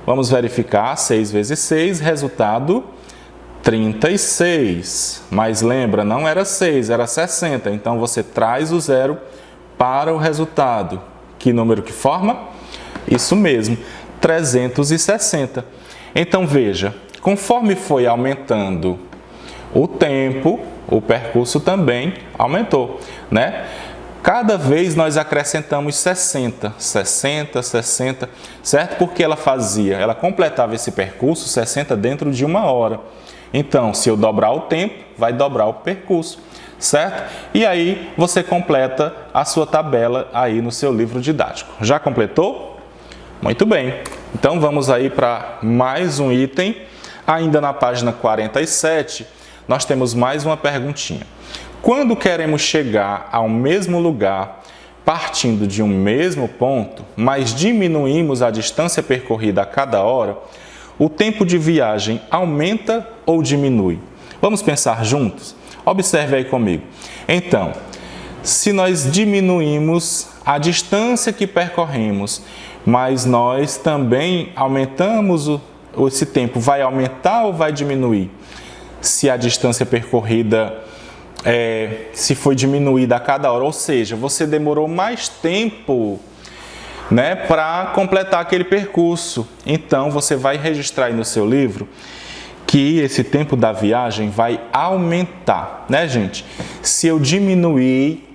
vamos verificar 6 vezes 6, resultado 36. Mas lembra, não era 6, era 60. Então, você traz o zero para o resultado. Que número que forma? Isso mesmo, 360. Então, veja, conforme foi aumentando o tempo, o percurso também aumentou, né? Cada vez nós acrescentamos 60, 60, 60, certo? Porque ela completava esse percurso 60 dentro de 1 hora. Então, se eu dobrar o tempo, vai dobrar o percurso, certo? E aí, você completa a sua tabela aí no seu livro didático. Já completou? Muito bem. Então, vamos aí para mais um item. Ainda na página 47, nós temos mais uma perguntinha. Quando queremos chegar ao mesmo lugar, partindo de um mesmo ponto, mas diminuímos a distância percorrida a cada hora, o tempo de viagem aumenta ou diminui? Vamos pensar juntos? Observe aí comigo. Então, se nós diminuímos a distância que percorremos, mas nós também aumentamos esse tempo, vai aumentar ou vai diminuir? Se a distância percorrida se foi diminuída a cada hora, ou seja, você demorou mais tempo, né, para completar aquele percurso. Então, você vai registrar aí no seu livro que esse tempo da viagem vai aumentar, né, gente? Se eu diminuir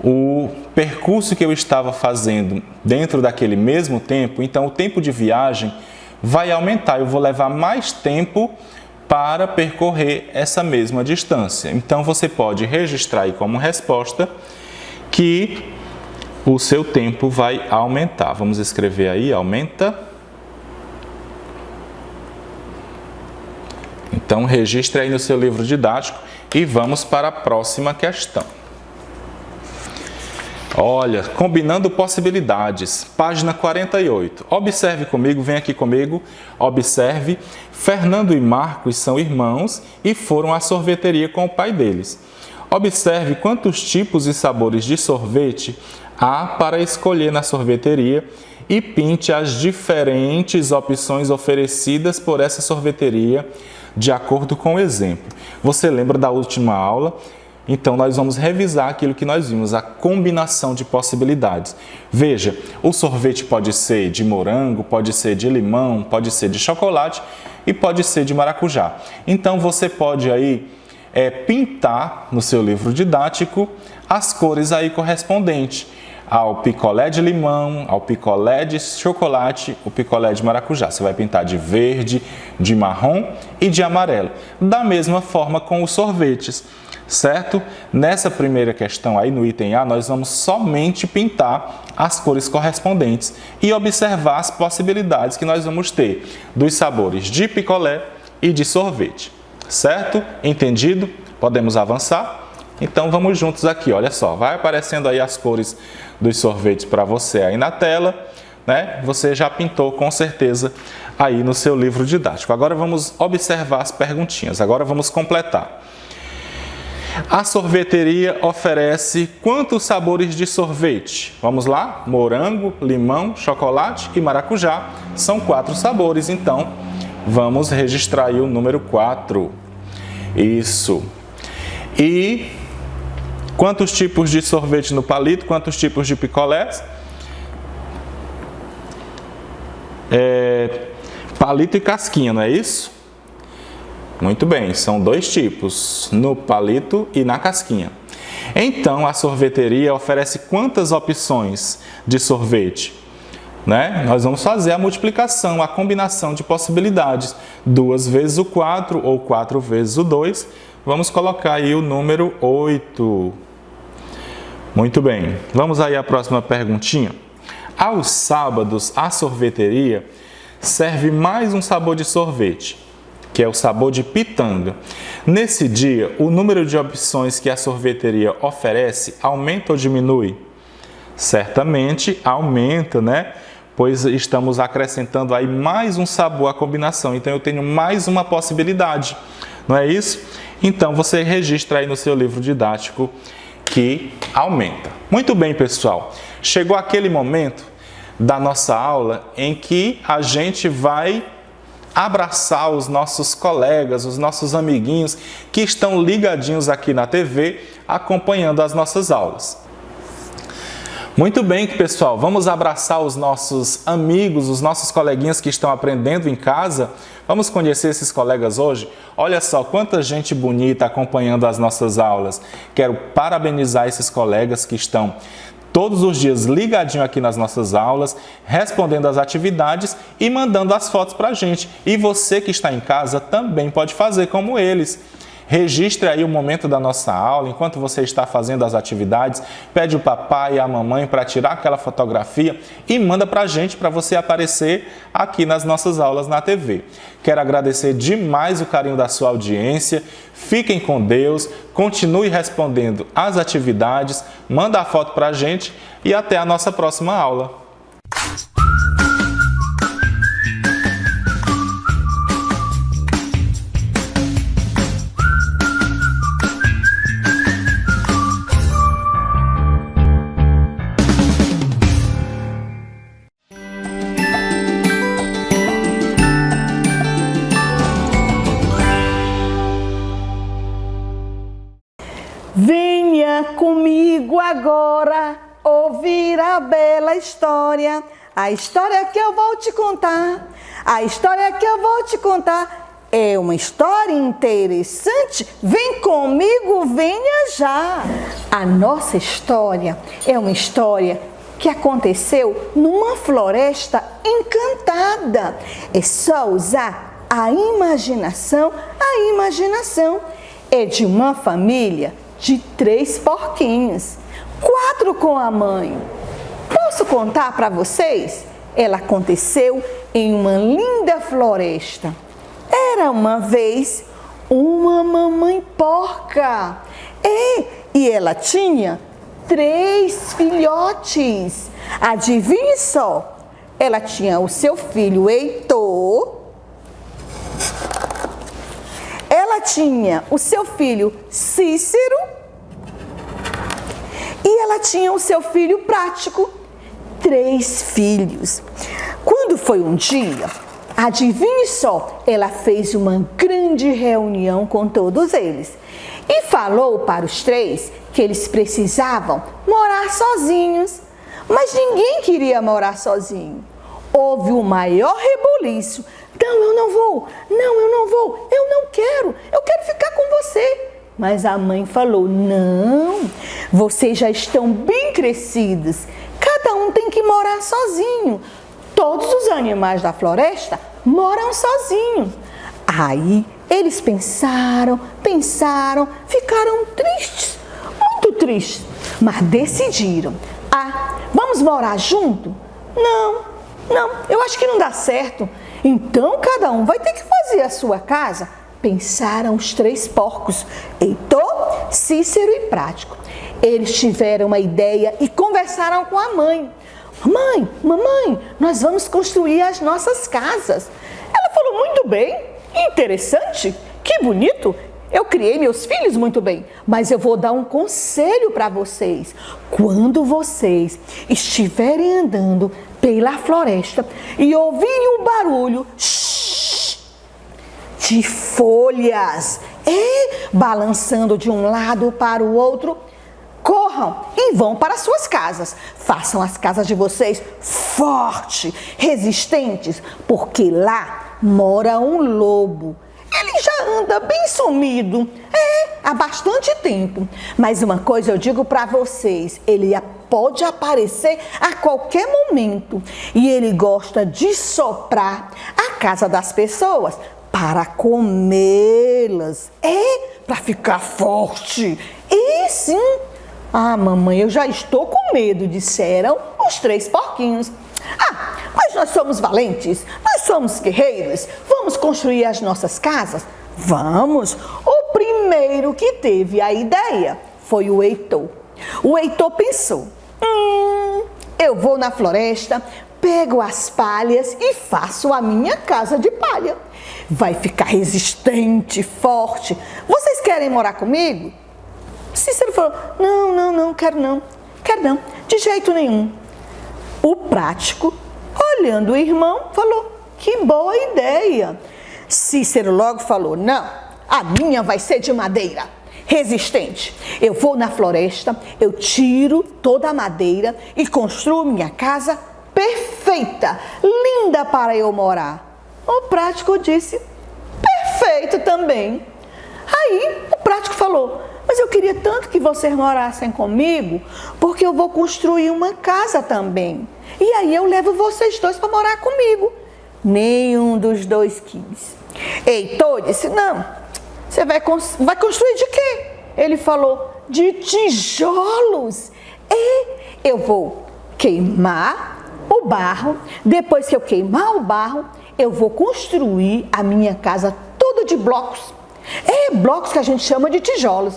o percurso que eu estava fazendo dentro daquele mesmo tempo, então o tempo de viagem vai aumentar. Eu vou levar mais tempo para percorrer essa mesma distância. Então, você pode registrar aí como resposta que o seu tempo vai aumentar. Vamos escrever aí, aumenta. Então, registre aí no seu livro didático e vamos para a próxima questão. Olha, combinando possibilidades, página 48. Observe comigo, vem aqui comigo, observe. Fernando e Marcos são irmãos e foram à sorveteria com o pai deles. Observe quantos tipos e sabores de sorvete há para escolher na sorveteria e pinte as diferentes opções oferecidas por essa sorveteria de acordo com o exemplo. Você lembra da última aula? Então, nós vamos revisar aquilo que nós vimos, a combinação de possibilidades. Veja, o sorvete pode ser de morango, pode ser de limão, pode ser de chocolate e pode ser de maracujá. Então, você pode aí pintar no seu livro didático as cores aí correspondentes ao picolé de limão, ao picolé de chocolate, o picolé de maracujá. Você vai pintar de verde, de marrom e de amarelo. Da mesma forma com os sorvetes. Certo? Nessa primeira questão aí no item A, nós vamos somente pintar as cores correspondentes e observar as possibilidades que nós vamos ter dos sabores de picolé e de sorvete. Certo? Entendido? Podemos avançar? Então vamos juntos aqui, olha só, vai aparecendo aí as cores dos sorvetes para você aí na tela, né? Você já pintou com certeza aí no seu livro didático. Agora vamos observar as perguntinhas, agora vamos completar. A sorveteria oferece quantos sabores de sorvete? Vamos lá? Morango, limão, chocolate e maracujá. São 4 sabores, então vamos registrar aí o número 4. Isso. E quantos tipos de sorvete no palito? Quantos tipos de picolés? Palito e casquinha, não é isso? Muito bem, são 2 tipos, no palito e na casquinha. Então, a sorveteria oferece quantas opções de sorvete? Né? Nós vamos fazer a multiplicação, a combinação de possibilidades. 2 vezes o 4 ou 4 vezes o 2. Vamos colocar aí o número 8. Muito bem, vamos aí à próxima perguntinha. Aos sábados, a sorveteria serve mais um sabor de sorvete, que é o sabor de pitanga. Nesse dia, o número de opções que a sorveteria oferece aumenta ou diminui? Certamente aumenta, né? Pois estamos acrescentando aí mais um sabor à combinação. Então, eu tenho mais uma possibilidade, não é isso? Então, você registra aí no seu livro didático que aumenta. Muito bem, pessoal. Chegou aquele momento da nossa aula em que a gente vai abraçar os nossos colegas, os nossos amiguinhos que estão ligadinhos aqui na TV, acompanhando as nossas aulas. Muito bem, pessoal, vamos abraçar os nossos amigos, os nossos coleguinhas que estão aprendendo em casa. Vamos conhecer esses colegas hoje? Olha só quanta gente bonita acompanhando as nossas aulas. Quero parabenizar esses colegas que estão todos os dias ligadinho aqui nas nossas aulas, respondendo as atividades e mandando as fotos para a gente. E você que está em casa também pode fazer como eles. Registre aí o momento da nossa aula, enquanto você está fazendo as atividades, pede o papai e a mamãe para tirar aquela fotografia e manda para a gente, para você aparecer aqui nas nossas aulas na TV. Quero agradecer demais o carinho da sua audiência, fiquem com Deus, continue respondendo as atividades, manda a foto para a gente e até a nossa próxima aula. Venha comigo agora ouvir a bela história, a história que eu vou te contar, a história que eu vou te contar é uma história interessante, vem comigo, venha já. A nossa história é uma história que aconteceu numa floresta encantada. É só usar a imaginação, é de uma família de 3 porquinhos, 4 com a mãe. Posso contar para vocês? Ela aconteceu em uma linda floresta. Era uma vez uma mamãe porca. E ela tinha 3 filhotes. Adivinhe só, ela tinha o seu filho Heitor, ela tinha o seu filho Cícero e ela tinha o seu filho Prático. 3 filhos. Quando foi um dia, adivinhe só, ela fez uma grande reunião com todos eles e falou para os 3 que eles precisavam morar sozinhos, mas ninguém queria morar sozinho. Houve o maior rebuliço. Não, eu não vou, não, eu não vou, eu não quero, eu quero ficar com você. Mas a mãe falou, não, vocês já estão bem crescidos, cada um tem que morar sozinho. Todos os animais da floresta moram sozinhos. Aí eles pensaram, ficaram tristes, muito tristes, mas decidiram, vamos morar junto? Não, eu acho que não dá certo. Então cada um vai ter que fazer a sua casa. Pensaram os 3 porcos, Heitor, Cícero e Prático. Eles tiveram uma ideia e conversaram com a mãe. Mamãe, nós vamos construir as nossas casas. Ela falou, muito bem, interessante, que bonito. Eu criei meus filhos muito bem, mas eu vou dar um conselho para vocês. Quando vocês estiverem andando pela floresta e ouvirem um barulho de folhas balançando de um lado para o outro, corram e vão para suas casas. Façam as casas de vocês fortes, resistentes, porque lá mora um lobo. Ele já anda bem sumido, há bastante tempo. Mas uma coisa eu digo para vocês, ele pode aparecer a qualquer momento. E ele gosta de soprar a casa das pessoas para comê-las. Para ficar forte. E sim. Mamãe, eu já estou com medo, disseram os 3 porquinhos. Mas nós somos valentes, nós somos guerreiros, vamos construir as nossas casas? Vamos! O primeiro que teve a ideia foi o Heitor. O Heitor pensou, eu vou na floresta, pego as palhas e faço a minha casa de palha. Vai ficar resistente, forte. Vocês querem morar comigo? Cícero falou, não, quero não, de jeito nenhum. O Prático, olhando o irmão, falou, que boa ideia. Cícero logo falou, não, a minha vai ser de madeira, resistente. Eu vou na floresta, eu tiro toda a madeira e construo minha casa perfeita, linda para eu morar. O Prático disse, perfeito também. Aí o Prático falou, mas eu queria tanto que vocês morassem comigo, porque eu vou construir uma casa também. E aí eu levo vocês 2 para morar comigo. Nenhum dos 2 quis. Heitor disse, não, você vai construir de quê? Ele falou, de tijolos. Eu vou queimar o barro, depois que eu queimar o barro, eu vou construir a minha casa toda de blocos. Blocos que a gente chama de tijolos.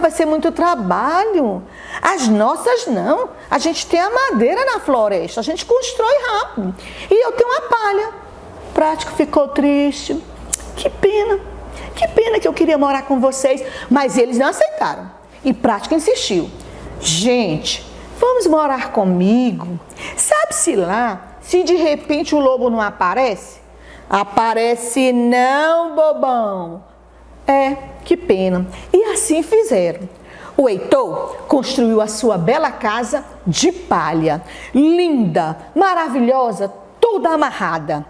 Vai ser muito trabalho. As nossas não. A gente tem a madeira na floresta, a gente constrói rápido. E eu tenho a palha. O Prático ficou triste. Que pena que eu queria morar com vocês. Mas eles não aceitaram. E Prático insistiu. Gente, vamos morar comigo. Sabe-se lá, se de repente o lobo não aparece? Aparece não, bobão. Que pena. E assim fizeram. O Heitor construiu a sua bela casa de palha, linda, maravilhosa, toda amarrada.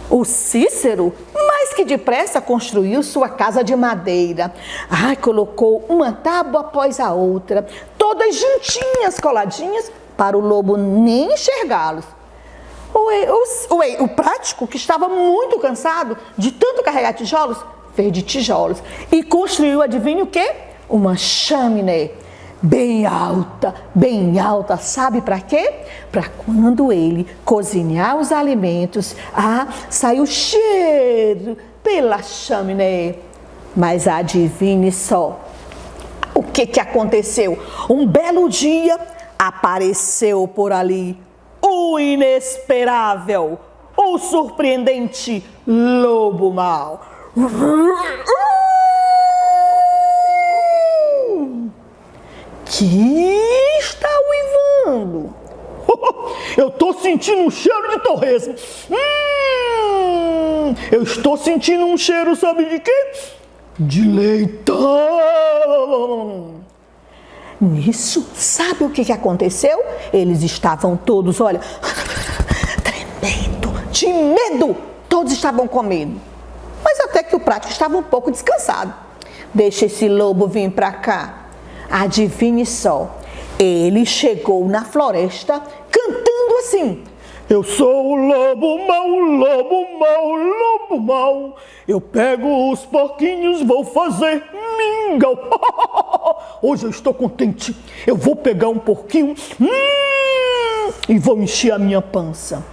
O Cícero, mais que depressa, construiu sua casa de madeira. Colocou uma tábua após a outra, todas juntinhas, coladinhas, para o lobo nem enxergá-los. O Prático, que estava muito cansado de tanto carregar tijolos, fez de tijolos e construiu, adivinha o quê? Uma chaminé bem alta, sabe para quê? Para quando ele cozinhar os alimentos, sai o cheiro pela chaminé. Mas adivinhe só, o que aconteceu? Um belo dia apareceu por ali o inesperável, o surpreendente lobo mau. Que está uivando? Eu estou sentindo um cheiro de torresmo. Eu estou sentindo um cheiro, sabe de quê? De leitão. Nisso, sabe o que aconteceu? Eles estavam todos, olha, tremendo, de medo. Todos estavam com medo. Mas até que o Prático estava um pouco descansado. Deixa esse lobo vir para cá. Adivinhe só, ele chegou na floresta cantando assim: eu sou o lobo mau, lobo mau, lobo mau. Eu pego os porquinhos, vou fazer mingau. Hoje eu estou contente. Eu vou pegar um porquinho e vou encher a minha pança.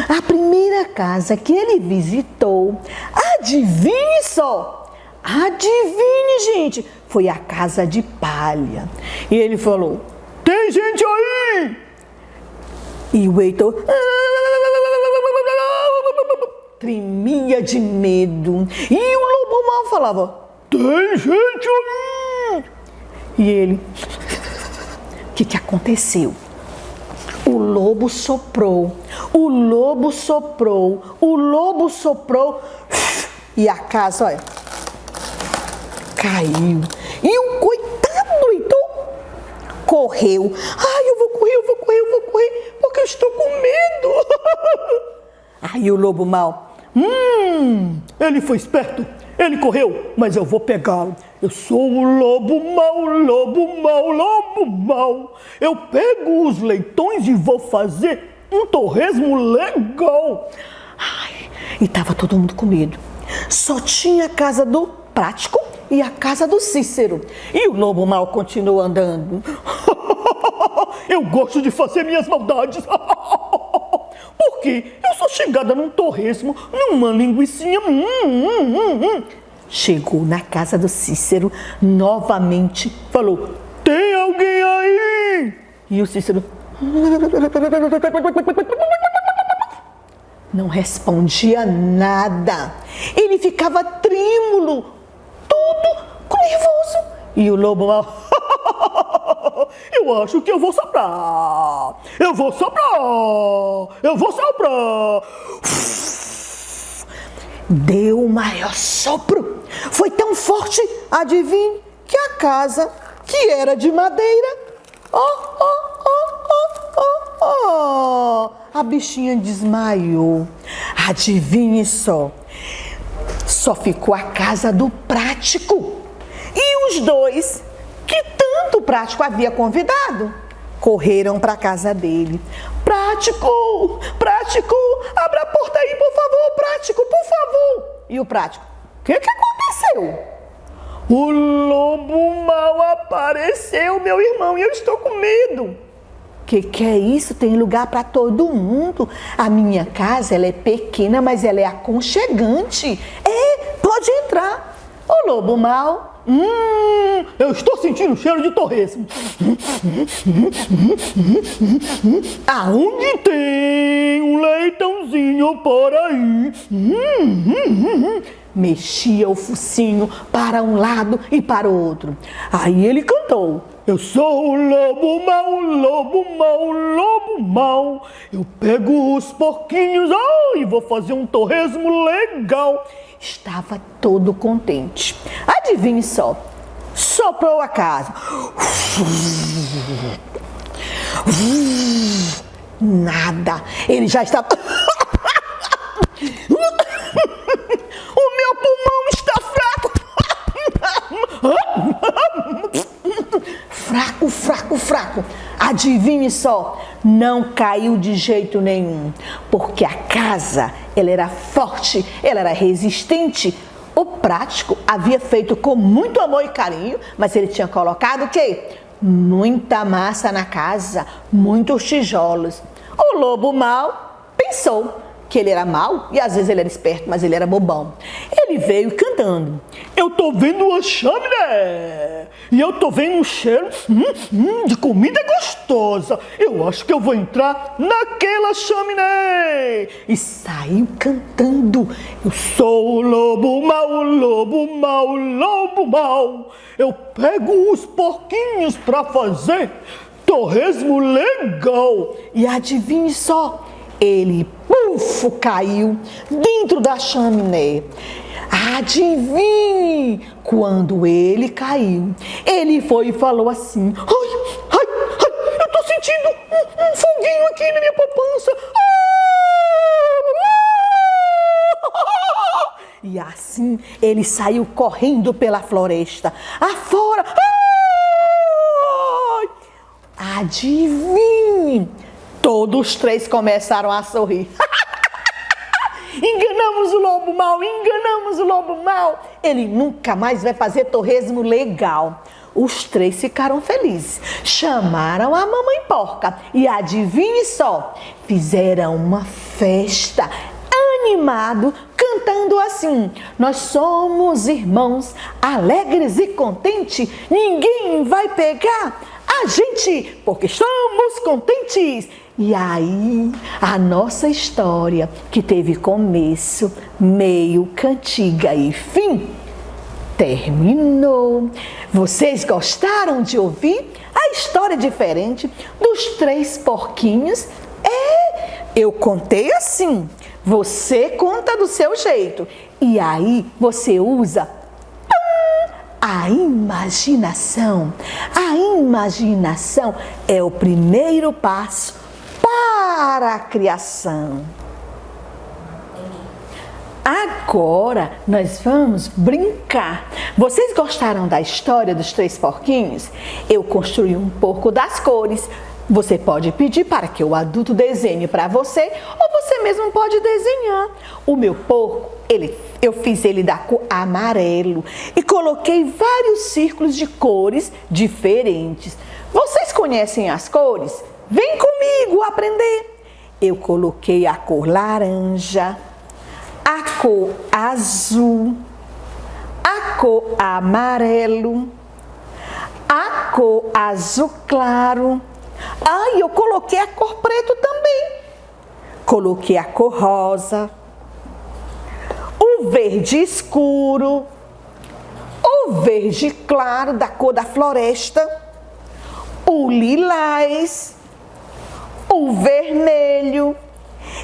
A primeira casa que ele visitou, adivinhe só. Adivinhe, gente, foi a casa de palha. E ele falou: tem gente aí? E o Heitor tremia de medo. E o lobo mau falava: tem gente aí? E ele: o que aconteceu? O lobo soprou, o lobo soprou, o lobo soprou. E a casa, olha, caiu. E o coitado do Heitor correu. Ai, eu vou correr, porque eu estou com medo. Aí o lobo mau, ele foi esperto, ele correu, mas eu vou pegá-lo. Eu sou o lobo mau, lobo mau, lobo mau. Eu pego os leitões e vou fazer um torresmo legal. Ai, e estava todo mundo com medo. Só tinha a casa do Prático e a casa do Cícero. E o lobo mau continuou andando. Eu gosto de fazer minhas maldades. Porque eu sou chegada num torresmo, numa linguicinha. Chegou na casa do Cícero, novamente falou: tem alguém aí? E o Cícero não respondia nada. Ele ficava trêmulo, todo nervoso. E o lobo mau: eu acho que eu vou soprar. Eu vou soprar. Deu o maior sopro. Foi tão forte, adivinhe, que a casa, que era de madeira, a bichinha desmaiou. Adivinhe só ficou a casa do Prático. E os dois, que tanto o Prático havia convidado, correram para a casa dele. Prático, abra a porta aí, por favor, Prático, por favor. E o Prático: o que aconteceu? O lobo mau apareceu, meu irmão, e eu estou com medo. Que é isso? Tem lugar para todo mundo. A minha casa, ela é pequena, mas ela é aconchegante. Pode entrar. O lobo mau: eu estou sentindo cheiro de torresmo. Aonde tem um leitãozinho por aí? Mexia o focinho para um lado e para o outro. Aí ele cantou: eu sou o lobo mau, lobo mau, lobo mau. Eu pego os porquinhos e vou fazer um torresmo legal. Estava todo contente. Adivinhe só, soprou a casa. Nada. Ele já estava... O meu pulmão está fraco. Fraco. Adivinhe só, não caiu de jeito nenhum, porque a casa, ela era forte, ela era resistente. O Prático havia feito com muito amor e carinho, mas ele tinha colocado o quê? Muita massa na casa, muitos tijolos. O lobo mau pensou: que ele era mau e às vezes ele era esperto, mas ele era bobão. Ele veio cantando: eu tô vendo uma chaminé e eu tô vendo um cheiro de comida gostosa. Eu acho que eu vou entrar naquela chaminé. E saiu cantando: eu sou o lobo mau, lobo mau, lobo mau. Eu pego os porquinhos pra fazer torresmo legal. E adivinhe só, ele, caiu dentro da chaminé. Adivinhe, quando ele caiu, ele foi e falou assim: ai, eu tô sentindo um foguinho aqui na minha poupança. E assim ele saiu correndo pela floresta afora. Adivinhe, todos três começaram a sorrir. Enganamos o lobo mau, enganamos o lobo mau. Ele nunca mais vai fazer torresmo legal. Os três ficaram felizes, chamaram a mamãe porca e adivinhe só, fizeram uma festa animado, cantando assim: nós somos irmãos, alegres e contentes, ninguém vai pegar a gente, porque estamos contentes. E aí, a nossa história, que teve começo, meio, cantiga e fim, terminou. Vocês gostaram de ouvir a história diferente dos três porquinhos? Eu contei assim, você conta do seu jeito. E aí, você usa a imaginação. A imaginação é o primeiro passo para a criação. Agora nós vamos brincar. Vocês gostaram da história dos três porquinhos? Eu construí um porco das cores. Você pode pedir para que o adulto desenhe para você, ou você mesmo pode desenhar. O meu porco, eu fiz ele da cor amarelo e coloquei vários círculos de cores diferentes. Vocês conhecem as cores? Vem comigo aprender. Eu coloquei a cor laranja, a cor azul, a cor amarelo, a cor azul claro. Eu coloquei a cor preto também. Coloquei a cor rosa, o verde escuro, o verde claro da cor da floresta, o lilás, o vermelho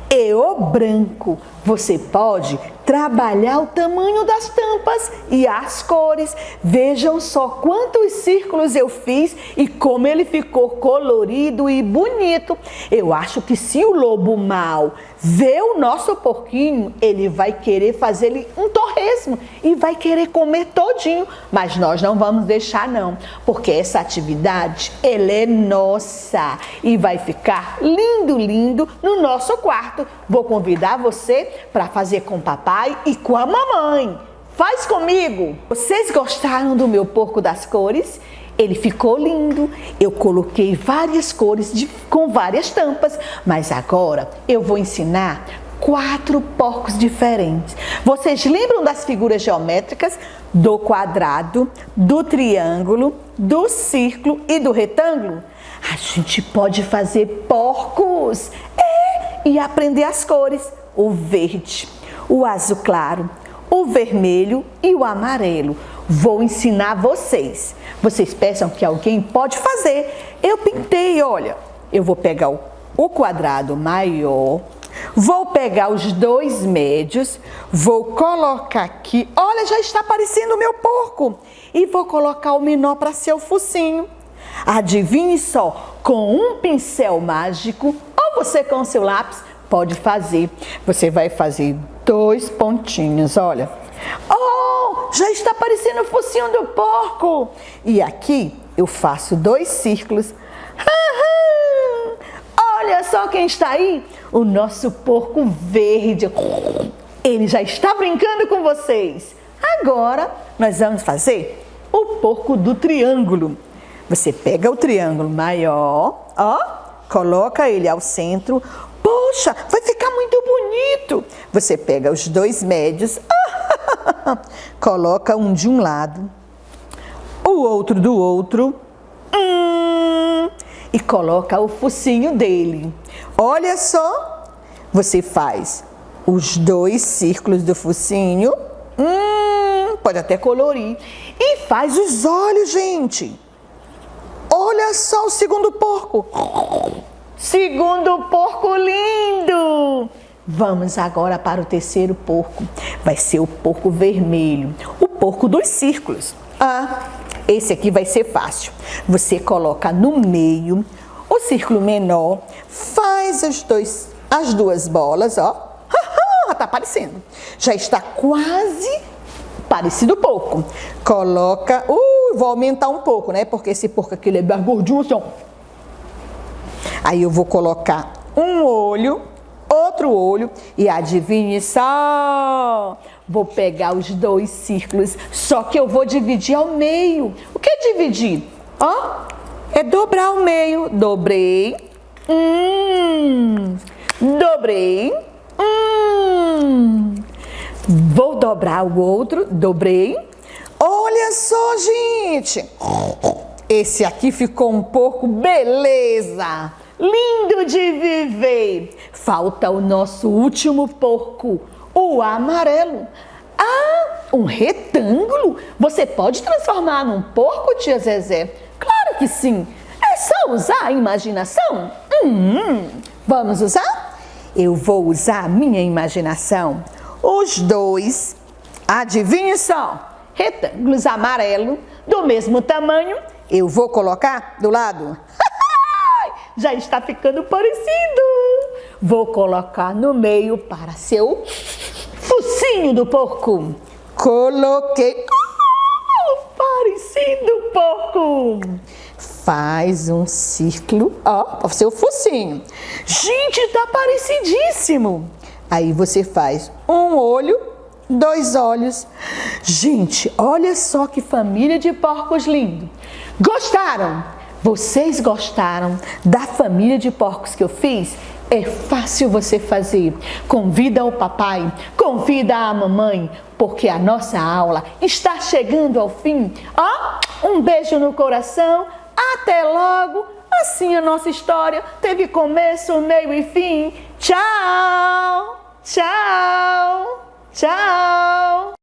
e o branco. Você pode trabalhar o tamanho das tampas e as cores. Vejam só quantos círculos eu fiz e como ele ficou colorido e bonito. Eu acho que se o lobo mau ver o nosso porquinho, ele vai querer fazer um torresmo e vai querer comer todinho. Mas nós não vamos deixar não, porque essa atividade, ela é nossa e vai ficar lindo, lindo no nosso quarto. Vou convidar você para fazer com o papai e com a mamãe. Faz comigo! Vocês gostaram do meu porco das cores? Ele ficou lindo. Eu coloquei várias cores com várias tampas, mas agora eu vou ensinar 4 porcos diferentes. Vocês lembram das figuras geométricas do quadrado, do triângulo, do círculo e do retângulo? A gente pode fazer porcos e aprender as cores: o verde, o azul claro, o vermelho e o amarelo. Vou ensinar vocês. Vocês pensam que alguém pode fazer. Eu pintei, olha. Eu vou pegar o quadrado maior, vou pegar os 2 médios, vou colocar aqui. Olha, já está aparecendo o meu porco. E vou colocar o menor para ser o focinho. Adivinhe só, com um pincel mágico, ou você com o seu lápis, pode fazer. Você vai fazer 2 pontinhos, olha. Já está aparecendo o focinho do porco. E aqui eu faço 2 círculos. Olha só quem está aí, o nosso porco verde. Ele já está brincando com vocês. Agora nós vamos fazer o porco do triângulo. Você pega o triângulo maior, coloca ele ao centro, Poxa, vai ficar muito bonito. Você pega os dois médios, coloca um de um lado, o outro do outro, e coloca o focinho dele. Olha só, você faz os dois círculos do focinho, pode até colorir, e faz os olhos, gente. Olha só o segundo porco. Segundo porco lindo! Vamos agora para o terceiro porco. Vai ser o porco vermelho, o porco dos círculos. Esse aqui vai ser fácil. Você coloca no meio o círculo menor, faz as duas bolas, ó. Tá aparecendo. Já está quase parecido pouco. Coloca, vou aumentar um pouco, né? Porque esse porco aqui ele é bem gordinho, assim, ó. Aí eu vou colocar um olho, outro olho e adivinhe só, vou pegar os dois círculos, só que eu vou dividir ao meio. O que é dividir? É dobrar ao meio. Dobrei, dobrei, vou dobrar o outro, dobrei. Olha só, gente, esse aqui ficou um porco beleza. Lindo de viver. Falta o nosso último porco, o amarelo. Um retângulo? Você pode transformar num porco, tia Zezé? Claro que sim. É só usar a imaginação. Vamos usar? Eu vou usar a minha imaginação. Os dois, adivinhe só, retângulos amarelo, do mesmo tamanho, eu vou colocar do lado. Já está ficando parecido. Vou colocar no meio para ser o focinho do porco. Coloquei. Parecido, porco. Faz um círculo, para ser o focinho. Gente, está parecidíssimo. Aí você faz um olho, dois olhos. Gente, olha só que família de porcos lindo. Gostaram? Vocês gostaram da família de porcos que eu fiz? É fácil você fazer. Convida o papai, convida a mamãe, porque a nossa aula está chegando ao fim. Um beijo no coração. Até logo. Assim a nossa história teve começo, meio e fim. Tchau! Tchau! Tchau!